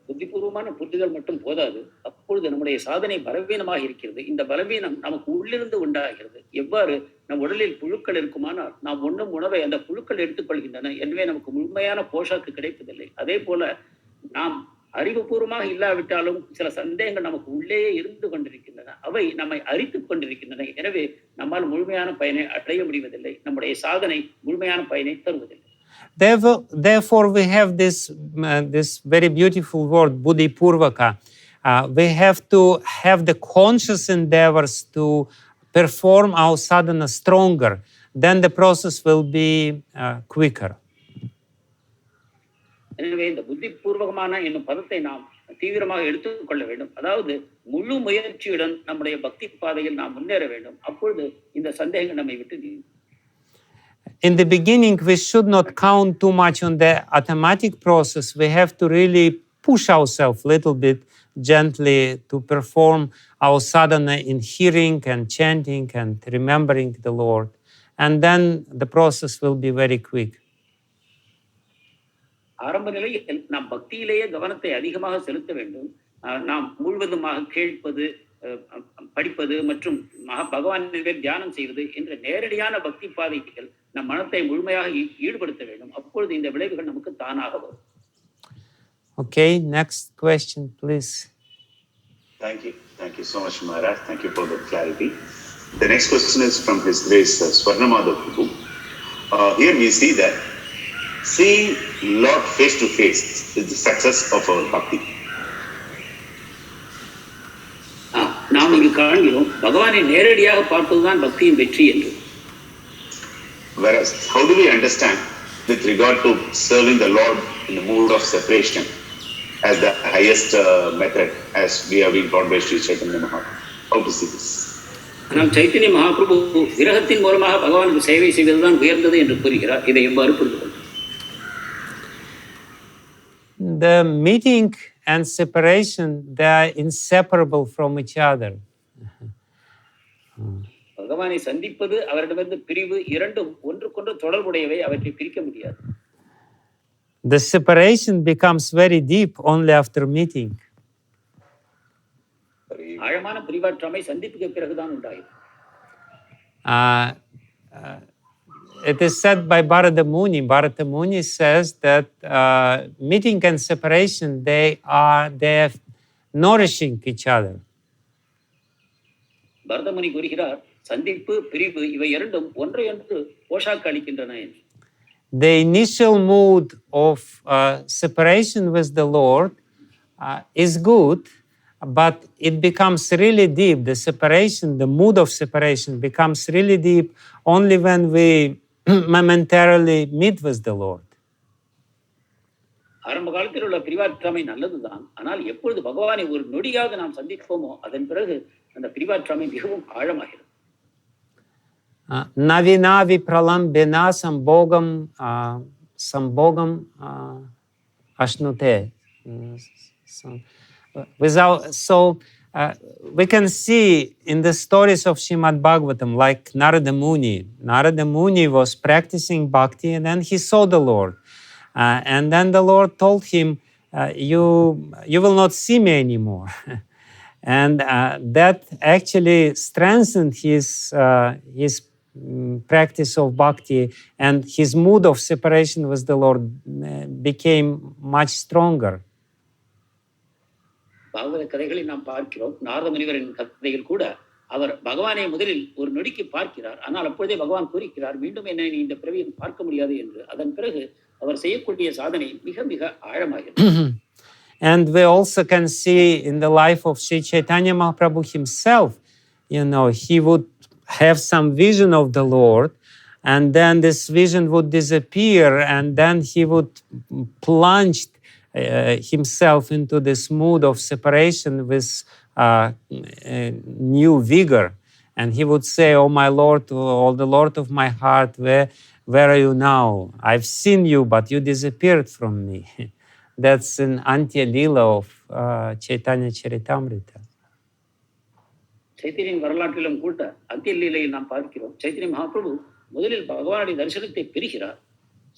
புத்திபூர்வமான புரிதல் மட்டும் போதாது. அப்பொழுது நம்முடைய சாதனை பலவீனமாக இருக்கிறது. இந்த பலவீனம் நமக்கு உள்ளிருந்து உண்டாகிறது. எவ்வாறு நம் உடலில் புழுக்கள் இருக்குமானால் நாம் உண்ணும் உணவை அந்த புழுக்கள் எடுத்துக்கொள்கின்றன. எனவே நமக்கு முழுமையான போஷாக்கு கிடைப்பதில்லை. அதே போல நாம் அறிவுபூர்வமாக இல்லாவிட்டாலும் சில சந்தேகங்கள் நமக்கு உள்ளேயே இருந்து கொண்டிருக்கின்றன. அவை நம்மை அரித்துக் கொண்டிருக்கின்றன. எனவே நம்மால் முழுமையான பயனை அடைய முடிவதில்லை. நம்முடைய சாதனை முழுமையான பயனை தருவதில்லை. Therefore, we have this very beautiful word, buddhi-purvaka. We have to have the conscious endeavors to perform our sadhana stronger. Then the process will be quicker. எனவே இந்த புத்திபூர்வகமான என்னும் பதத்தை நாம் தீவிரமாக எடுத்துக்கொள்ள வேண்டும். அதாவது முழு முயற்சியுடன் நம்முடைய பக்தி பாதையில் நாம் முன்னேற வேண்டும். அப்பொழுது இந்த சந்தேகங்கள் நம்மை விட்டு நீங்கும். In the beginning, we should not count too much on the automatic process. We have to really push ourselves a little bit gently to perform our sadhana in hearing and chanting and remembering the Lord. And then the process will be very quick. ஆரம்ப நிலையில் நாம் பக்தியிலேயே கவனத்தை அதிகமாக செலுத்த வேண்டும். நாம் முழுவதுமாக கேட்பது, படிப்பது மற்றும் பகவானின் தியானம் செய்வது என்ற நேரடியான பக்தி பாதைகள் நம் மனத்தை முழுமையாக ஈடுபடுத்த வேண்டும். அப்பொழுது இந்த விளைவுகள் நமக்கு தானாக வரும். Okay, next question, please. Thank you so much, Maharaj. Thank you for the clarity. The next question is from His Grace Swarnamadha Prabhu. Here we see that seeing Lord face to face is the success of our bhakti. நாம் இங்கு காண்கிறோம் பகவானை நேரடியாக பார்ப்பதுதான் பக்தியின் வெற்றி என்று. Whereas, how do we understand with regard to serving the Lord in the mood of separation as the highest method, as we have been taught by Sri Chaitanya Mahaprabhu? How to see this? நாம் சைத்தன்ய மகாபிரபு விரகத்தின் மூலமாக பகவானுக்கு சேவை செய்வதுதான் உயர்ந்தது என்று கூறுகிறார். இதை எவ்வாறு புரிந்து கொள்வது? The meeting and separation, they are inseparable from each other. பகவானை சந்திப்பது அவரிடமிருந்து பிரிவு இரண்டும் ஒன்றுக்கொன்று தொடர்புடையவை. அவற்றை பிரிக்க முடியாது. The separation becomes very deep only after meeting. Very ஆழமான பிரிவாற்றாமை சந்திப்புக்கு பிறகுதான் உண்டாயிற்று. It is said by Bharata Muni. Bharata Muni says that meeting and separation, they are nourishing each other. Bharatamuni கூறுகிறார், சந்திப்பு பிரிவு இவை இரண்டும் ஒன்றையொன்று போஷாக்கு அளிக்கின்றன என்று. The initial mood of separation with the Lord is good, but it becomes really deep. The separation, the mood of separation becomes really deep only when we momentarily meet with the Lord. ஆரம்ப காலத்தில் உள்ள பிரிவாற்றாமை நல்லதுதான். ஆனால் எப்பொழுது பகவானை ஒரு நொடியாக நாம் சந்திப்போமோ அதன் பிறகு அந்த பிரிவாற்றாமை மிகவும் ஆழமாகிறது. Navina vipralambena sambogam ashnute. We can see in the stories of Srimad Bhagavatam, like Narada Muni. Narada Muni was practicing bhakti and then he saw the Lord. And then the Lord told him, you will not see me anymore. And that actually strengthened his practice of bhakti, and his mood of separation with the Lord became much stronger. பாகவத கதைகளை நாம் பார்க்கிறோம். நாரத முனிவரின் கதையில் கூட அவர் பகவானை முதலில் ஒரு நொடிக்கு பார்க்கிறார். ஆனால் அப்பொழுதே பகவான் கூறுகிறார், மீண்டும் என்னை இந்த பிறவியில் பார்க்க முடியாது என்று. அதன் பிறகு அவர் செய்யக்கூடிய சாதனை மிக மிக ஆழமாகிறது. And we also can see in the life of Sri Chaitanya Mahaprabhu himself, he would have some vision of the Lord, and then this vision would disappear, and then he would plunge himself into this mood of separation with new vigor. And he would say, "Oh my Lord, oh the Lord of my heart, where are you now? I've seen you, but you disappeared from me." That's an Antya-lila of Chaitanya Charitamrita. சைத்தன்யன் வரலாற்றிலும் கூட அந்தியலீலையில் நாம் பார்க்கிறோம். சைத்தன்ய மகாபிரபு முதலில் பகவானுடைய தரிசனத்தை பெறுகிறார்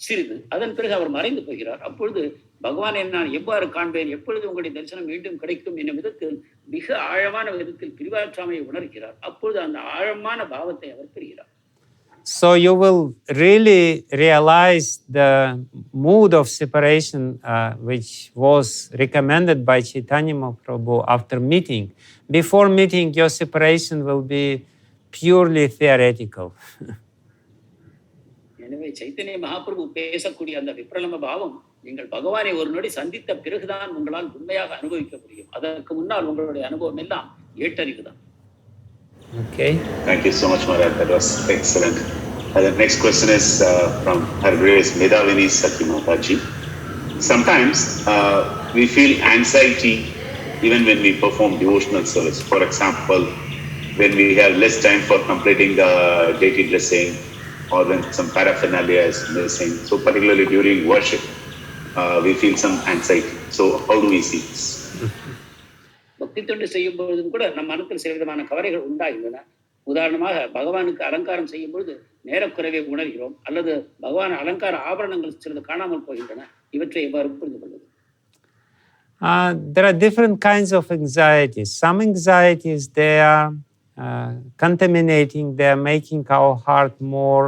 சிறிது. அதன் பிறகு அவர் மறைந்து போகிறார். அப்பொழுது பகவானை நான் எவ்வாறு காண்பேன், எப்பொழுது உங்களுடைய தரிசனம் மீண்டும் கிடைக்கும் என்னும் விதத்தில் மிக ஆழமான விதத்தில் பிரிவாற்றாமையை உணர்கிறார். அப்பொழுது அந்த ஆழமான பாவத்தை அவர் பெறுகிறார். So you will really realize the mood of separation which was recommended by Chaitanya Mahaprabhu after meeting. Before meeting, your separation will be purely theoretical. எனவே சைத்தன்ய மகாபிரபு பேசக்கூடிய அந்த விப்ரலம்ப பாவம் நீங்கள் பகவானை ஒரு நொடி சந்தித்த பிறகுதான் உங்களால் உண்மையாக அனுபவிக்க முடியும். அதற்கு முன்னால் உங்களுடைய அனுபவம் எல்லாம் ஏட்டறிவுதான். Okay. Thank you so much, Maharaj. That was excellent. The next question is from Her Grace Medavini Sati Mataji. Sometimes we feel anxiety even when we perform devotional service. For example, when we have less time for completing the deity dressing, or when some paraphernalia is missing. So particularly during worship, we feel some anxiety. So how do we see this? பக்தி தொண்டு செய்யும் பொழுதும் கூட நம் மனத்தில் சில விதமான கவலைகள் உண்டாகின்றன. உதாரணமாக பகவானுக்கு அலங்காரம் செய்யும் பொழுது நேரக்குறைவை உணர்கிறோம், அல்லது பகவான் அலங்கார ஆபரணங்கள் சிலது காணாமல் போகின்றன. இவற்றை எவ்வாறு புரிந்து கொள்வது? There are different kinds of anxieties. Some anxieties, they are contaminating, they are making our heart more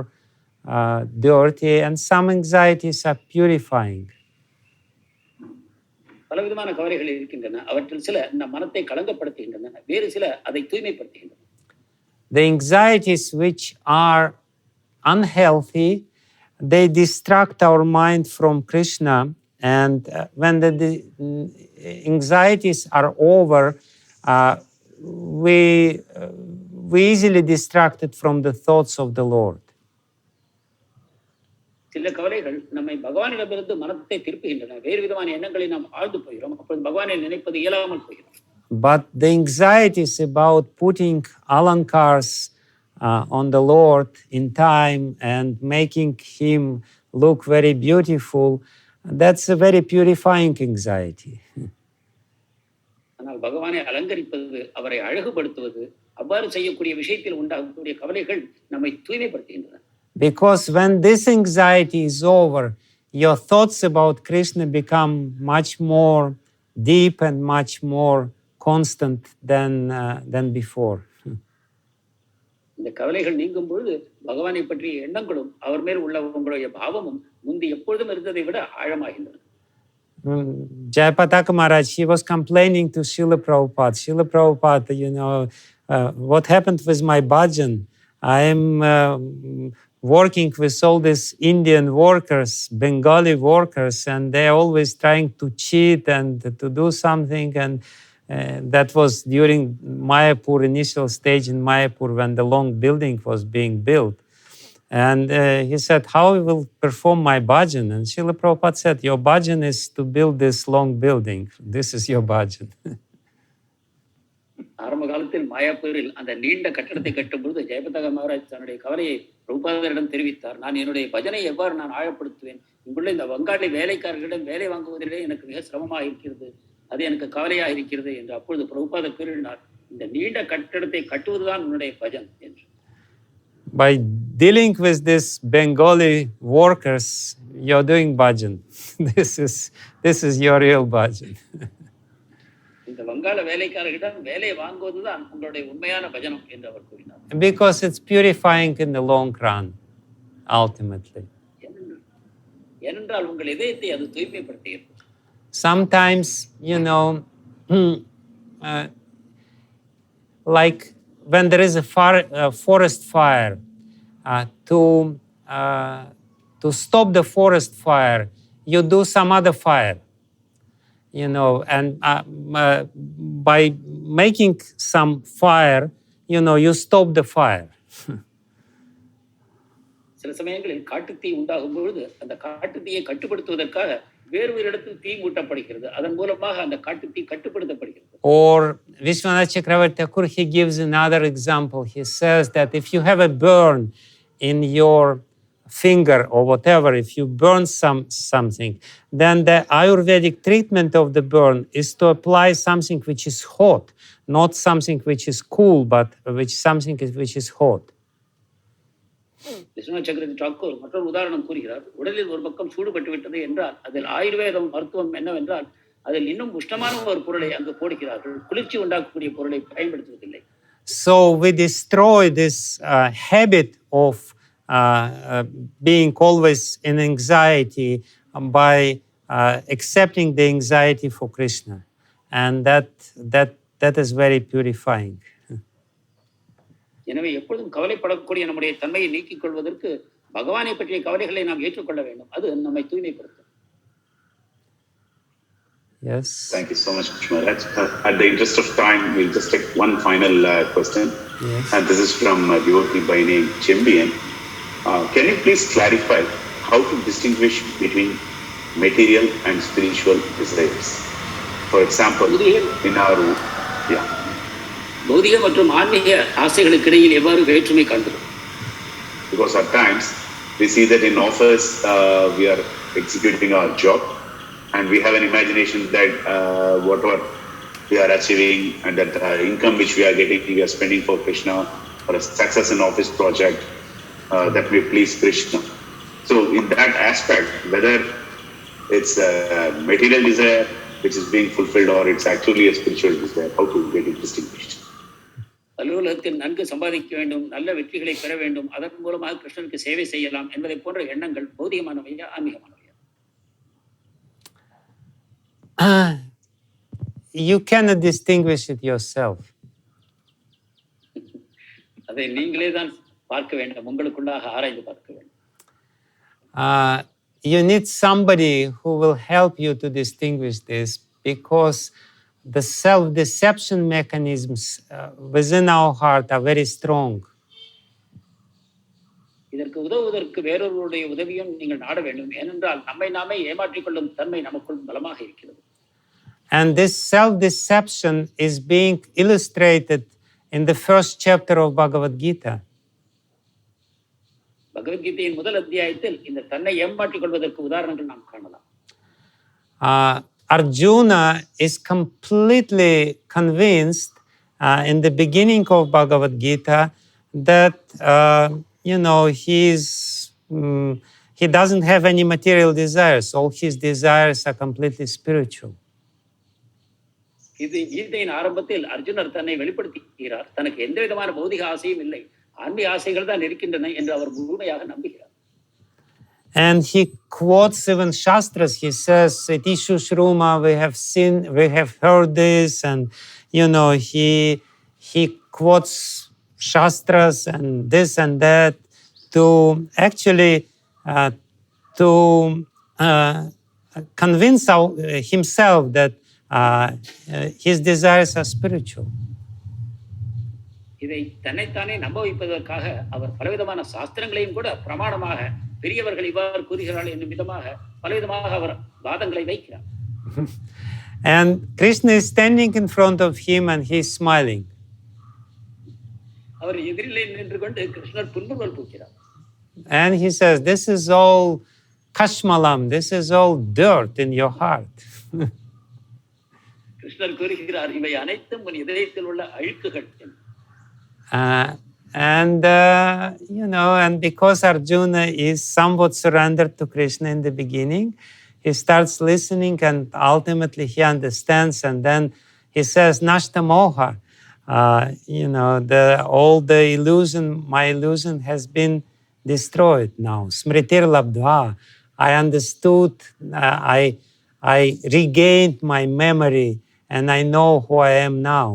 dirty, and some anxieties are purifying. பலவிதமான கவலைகள் இருக்கின்றன. அவற்றில் சில நம் மனத்தை களங்கப்படுத்துகின்றன, வேறு சில அதை தூய்மைப்படுத்துகின்றன. The anxieties which are unhealthy, they distract our mind from Krishna, and when the anxieties are over, we easily distracted from the thoughts of the Lord. சில கவலைகள் நம்மை பகவானிடமிருந்து மனத்தை திருப்புகின்றன, வேறு விதமான எண்ணங்களை நாம் ஆழ்ந்து போகிறோம். அப்பொழுது பகவானை நினைப்பது இயலாமல் போகிறோம். But the anxieties about putting alankars on the Lord in time and making him look very beautiful, that's a very purifying anxiety. ஆனால் பகவானை அலங்கரிப்பது, அவரை அழகுபடுத்துவது, அவ்வாறு செய்யக்கூடிய விஷயத்தில் உண்டாகக்கூடிய கவலைகள் நம்மை தூய்மைப்படுத்துகின்றன. Because when this anxiety is over, your thoughts about Krishna become much more deep and much more constant than before. இந்த கவலைகள் நீங்கும் பொழுது பகவானை பற்றிய எண்ணங்களும் அவர் மேல் உள்ள உங்களுடைய பாவமும் முந்தி எப்பொழுதும் இருந்ததை விட ஆழமாகின்றன. Jayapataka Maharaj, he was complaining to Srila Prabhupada. Srila Prabhupada, what happened with my bhajan? I am working with all these Indian workers, Bengali workers, and they're always trying to cheat and to do something. And that was during Mayapur, initial stage in Mayapur, when the long building was being built. And he said, how I will perform my bhajan? And Srila Prabhupada said, your bhajan is to build this long building. This is your bhajan. ஆரம்ப காலத்தில் மாயாப்பூரில் அந்த நீண்ட கட்டடத்தை கட்டும்பொழுது ஜெயபதக மகாராஜ் தன்னுடைய கவலையை பிரபுபாதரிடம் தெரிவித்தார். நான் என்னுடைய பஜனை எவ்வாறு நான் ஆழப்படுத்துவேன்? இங்குள்ள இந்த வங்காளி வேலைக்காரர்களிடம் வேலை வாங்குவதிலே எனக்கு மிக சிரமமாக இருக்கிறது, அது எனக்கு கவலையாக இருக்கிறது என்று அப்பொழுது பிரபுபாதர் கூறினார், இந்த நீண்ட கட்டடத்தை கட்டுவதுதான் உன்னுடைய பஜன் என்று. By dealing with these Bengali workers, you're doing bhajan. This is your real bhajan. இந்த வங்காள வேலைக்காரர்களிடம் வேலை வாங்குவதுதான் உங்களுடைய உண்மையான பஜனம் என்று அவர் கூறினார். Because it's purifying in the long run, ultimately. ஏனென்றால் உங்கள் இதயத்தை அது தூய்மைப்படுத்துகிறது. Sometimes, like when there is a forest fire, to stop the forest fire, you do some other fire. And by making some fire, you stop the fire. சில சமயங்களில் காட்டுத்தீ உண்டாகும் பொழுது அந்த காட்டுத்தீயை கட்டுப்படுத்துவதற்காக வேறு ஒரு இடத்தில் தீ மூட்டப்படுகிறது, அதன் மூலமாக அந்த காட்டுத்தீ கட்டுப்படுத்தப்படுகிறது. Or Vishwanath Chakravarti Thakur, he gives another example. He says that if you have a burn in your finger or whatever, if you burn something, then the Ayurvedic treatment of the burn is to apply something which is hot, not something which is cool, but something which is hot. Viswanath சக்கரவர்த்தி டாக்கூர் மற்றொரு உதாரணம் கூறுகிறார். உடலில் ஒரு பக்கம் சூடுபட்டு விட்டது என்றால் அதில் ஆயுர்வேதம் மருத்துவம் என்னவென்றால் அதில் இன்னும் உஷ்ணமான ஒரு பொருளை அங்கு போடுகிறார்கள், குளிர்ச்சி உண்டாக்கக்கூடிய பொருளை பயன்படுத்துவதில்லை. So we destroy this habit of being always in anxiety by accepting the anxiety for Krishna, and that is very purifying. எனவே எப்பொழுதும் கவலைப்படக்கூடிய நம்முடைய தன்மையை நீக்கிக் கொள்வதற்கு பகவானை பற்றிய கவலைகளை நாம் ஏற்றுக்கொள்ள வேண்டும், அது நம்மை தூய்மைப்படுத்தும். Yes. Thank you so much, Maharaj. At the interest of time, we'll just take one final question. Yes. And this is from devotee by name Champion. Can you please clarify how to distinguish between material and spiritual desires? For example, in our பௌதிக மற்றும் ஆன்மீக ஆசைகளுக்கு இடையில் எவ்வாறு வேற்றுமை காண்கிறோம்? Because at times we see that in office we are executing our job and we have an imagination that whatever we are achieving and that income which we are getting, we are spending for Krishna, or a success in office project that may please Krishna. So in that aspect, whether it's a material desire which is being fulfilled or it's actually a spiritual desire, how to get it distinguished? அலுவலகத்தில் நன்கு சம்பாதிக்க வேண்டும், நல்ல வெற்றிகளை பெற வேண்டும், அதன் மூலமாக கிருஷ்ணனுக்கு சேவை செய்யலாம் என்பதை போன்ற எண்ணங்கள் பௌதிகமானவையா ஆன்மீகமானவையா? You cannot distinguish it yourself. அதை நீங்களே தான் பார்க்க வேண்டும், உங்களுக்குள்ளாக ஆராய்ந்து பார்க்க வேண்டும். You need somebody who will help you to distinguish this, because the self-deception mechanisms within our heart are very strong. இதற்கு உதவுவதற்கு வேறொருவருடைய உதவியும் நீங்கள் நாட வேண்டும், ஏனென்றால் நம்மை நாமே ஏமாற்றிக் கொள்ளும் தன்மை நமக்குள் பலமாக இருக்கிறது. And this self-deception is being illustrated in the first chapter of Bhagavad Gita. பகவத்கீதையின் முதல் அத்தியாயத்தில் இந்த தன்னை ஏமாற்றிக் கொள்வதற்கு உதாரணங்கள் நாம் காணலாம். Arjuna is completely convinced in the beginning of Bhagavad Gita that he doesn't have any material desires. All his desires are completely spiritual. இது கீதையின் ஆரம்பத்தில் அர்ஜுனர் தன்னை வெளிப்படுத்துகிறார். தனக்கு எந்த விதமான பௌதிக ஆசையும் இல்லை, ஆன்மீக ஆசைகள் தான் இருக்கின்றன என்று அவர் முழுமையாக நம்புகிறார். And he quotes even Shastras. He says, Itishu Shruma, we have heard this, and he quotes Shastras and this and that to actually convince himself that his desires are spiritual. இதை தன்னைத்தானே நம்ப வைப்பதற்காக அவர் பலவிதமான சாஸ்திரங்களையும் கூட பிரமாணமாக பெரியவர்கள் இவ்வாறு கூறுகிறார்கள் என்னும் விதமாக பலவிதமாக அவர் வாதங்களை வைக்கிறார். And Krishna is standing in front of him and he is smiling. அவர் எதிரிலே நின்று கொண்டு கிருஷ்ணர் புன்முறுவல் பூக்கிறார். And he says, this is all kashmalam, this is all dirt in your heart. கிருஷ்ணர் கூறுகிறார், இவை அனைத்தும் உன் இதயத்தில் உள்ள அழுக்குகள். And because Arjuna is somewhat surrendered to Krishna in the beginning, he starts listening and ultimately he understands, and then he says, Nashta moha, all the illusion, my illusion has been destroyed now. Smritir labdva, I understood, I regained my memory and I know who I am now.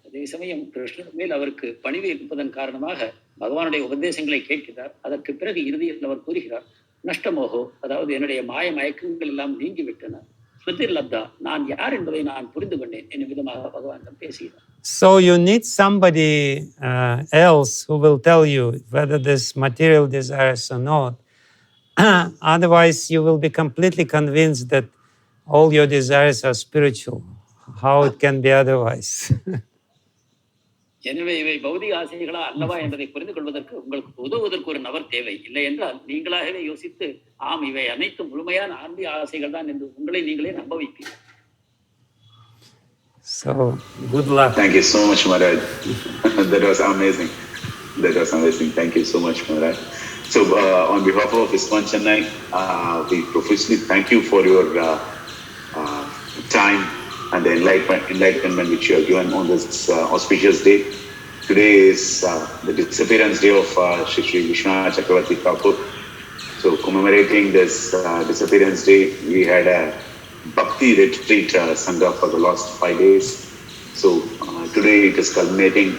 அதே சமயம் கிருஷ்ணர் மேல் அவருக்கு பணிவு இருப்பதன் காரணமாக பகவானுடைய உபதேசங்களை கேட்கிறார். அதற்கு பிறகு இறுதியில் அவர் கூறுகிறார், நஷ்டமோகோ, அதாவது என்னுடைய மாய மயக்கங்கள் எல்லாம் நீங்கிவிட்டன. ஸ்மிருதிர் லப்தா, நான் யார் என்பதை நான் புரிந்து கொண்டேன் என்னும் விதமாக பகவானிடம் பேசுகிறார். So you need somebody else who will tell you whether this material desires or not. Otherwise you will be completely convinced that all your desires are spiritual. How it can be otherwise? எனவே இவை பௌதிக ஆசைகளா அல்லவா என்பதை புரிந்து கொள்வதற்கு உங்களுக்கு உதவுவதற்கு ஒரு நபர் தேவை. இல்லை என்றால் நீங்களாகவே யோசித்து ஆம் இவை அனைத்தும் முழுமையான ஆன்மீக ஆசைகள் தான் என்று உங்களை நீங்களே நம்ப வைப்பீர்கள். So good luck. Thank you so much, Maharaj. That was amazing. Thank you so much, Maharaj. So on behalf of ISKCON Chennai, we profusely thank you for your time and the enlightenment which you have given on this auspicious day. Today is the disappearance day of Shri Vishwanath Chakravarti Thakur. So commemorating this disappearance day, we had a Bhakti retreat Sangha for the last 5 days. So today it is culminating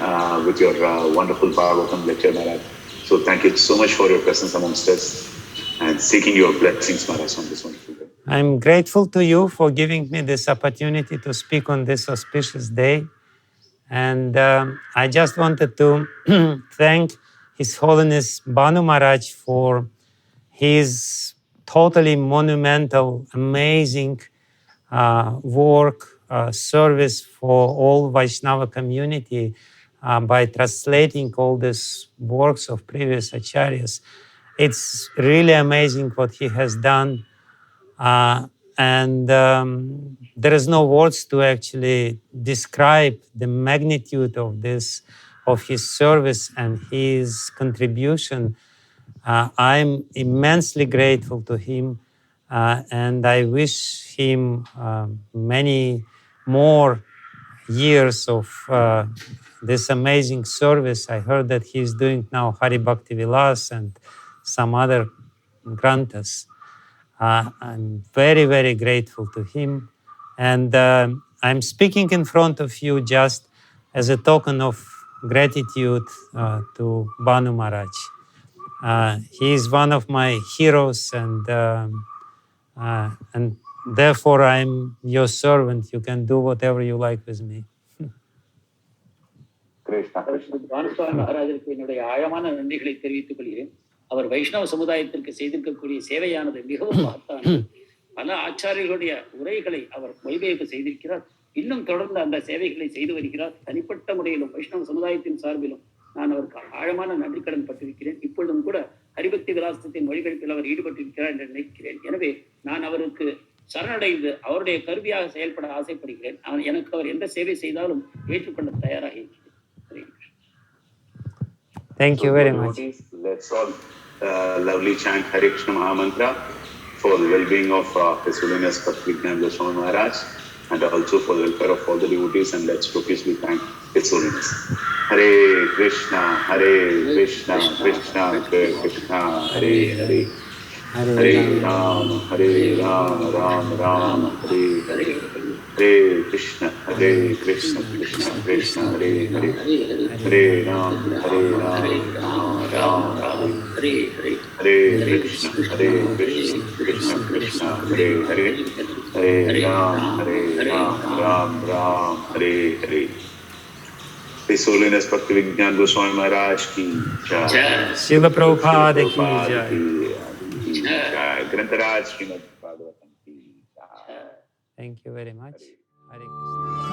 with your wonderful Bhagavatam lecture, Maharaj. So thank you so much for your presence amongst us and seeking your blessings, Maharaj, on this wonderful day. I'm grateful to you for giving me this opportunity to speak on this auspicious day. And I just wanted to thank His Holiness Bhanu Maharaj for his totally monumental, amazing work, service for all Vaishnava community by translating all these works of previous acharyas. It's really amazing what he has done. And there is no words to actually describe the magnitude of his service and his contribution. I'm immensely grateful to him, and I wish him many more years of this amazing service. I heard that he's doing now Hari Bhakti Vilas and some other granthas. I'm very, very grateful to him. And I'm speaking in front of you just as a token of gratitude to Bhanu Maharaj. He is one of my heroes, and therefore I'm your servant. You can do whatever you like with me. பானுஸ்வாமி மகாராஜருக்கு என்னுடைய ஆழமான நன்றிகளை தெரிவித்துக் கொள்கிறேன். அவர் வைஷ்ணவ சமுதாயத்திற்கு செய்திருக்கக்கூடிய சேவையானது மிகவும் மகத்தானது. பல ஆச்சாரியர்களுடைய உரைகளை அவர் மொழிபெயர்ப்பு செய்திருக்கிறார். இன்னும் தொடர்ந்து அந்த சேவைகளை செய்து வருகிறார். தனிப்பட்ட முறையிலும் வைஷ்ணவ சமுதாயத்தின் சார்பிலும் நான் அவருக்கு ஆழமான நன்றி கடன் பட்டிருக்கிறேன். இப்பொழுதும் கூட ஹரிபக்தி விலாசத்தின் மொழிபெயர்ப்பில் அவர் ஈடுபட்டிருக்கிறார் என்று நினைக்கிறேன். எனவே நான் அவருக்கு சரணடைந்து அவருடைய கருவியாக செயல்பட ஆசைப்படுகிறேன். எனக்கு அவர் எந்த சேவை செய்தாலும் ஏற்றுக்கொள்ள தயாராக இருக்கிறேன். Thank you very much. Let's all lovely chant Hare Krishna Mahamantra for the well-being of His Holiness Bhakti Vijnana Goswami Maharaj, and also for the welfare of all the devotees, and let's profusely thank His Holiness. Hare Krishna, Krishna Krishna, Hare Hare, Hare Rama, Ram Ram, Hare Hare, Hare Krishna, Krishna Krishna, Hare Hare, Hare Rama, Ram Ram, Hare Hare, Hare Krishna, Krishna Krishna, Hare Hare, Hare Rama, Ram Ram, Hare Hare. His Holiness Bhakti Vijnana Goswami Maharaj ki jai. Srila Prabhupada ki jai. Grantharaj Srimad Bhagavatam ki jai. Thank you very much. Hare Krishna.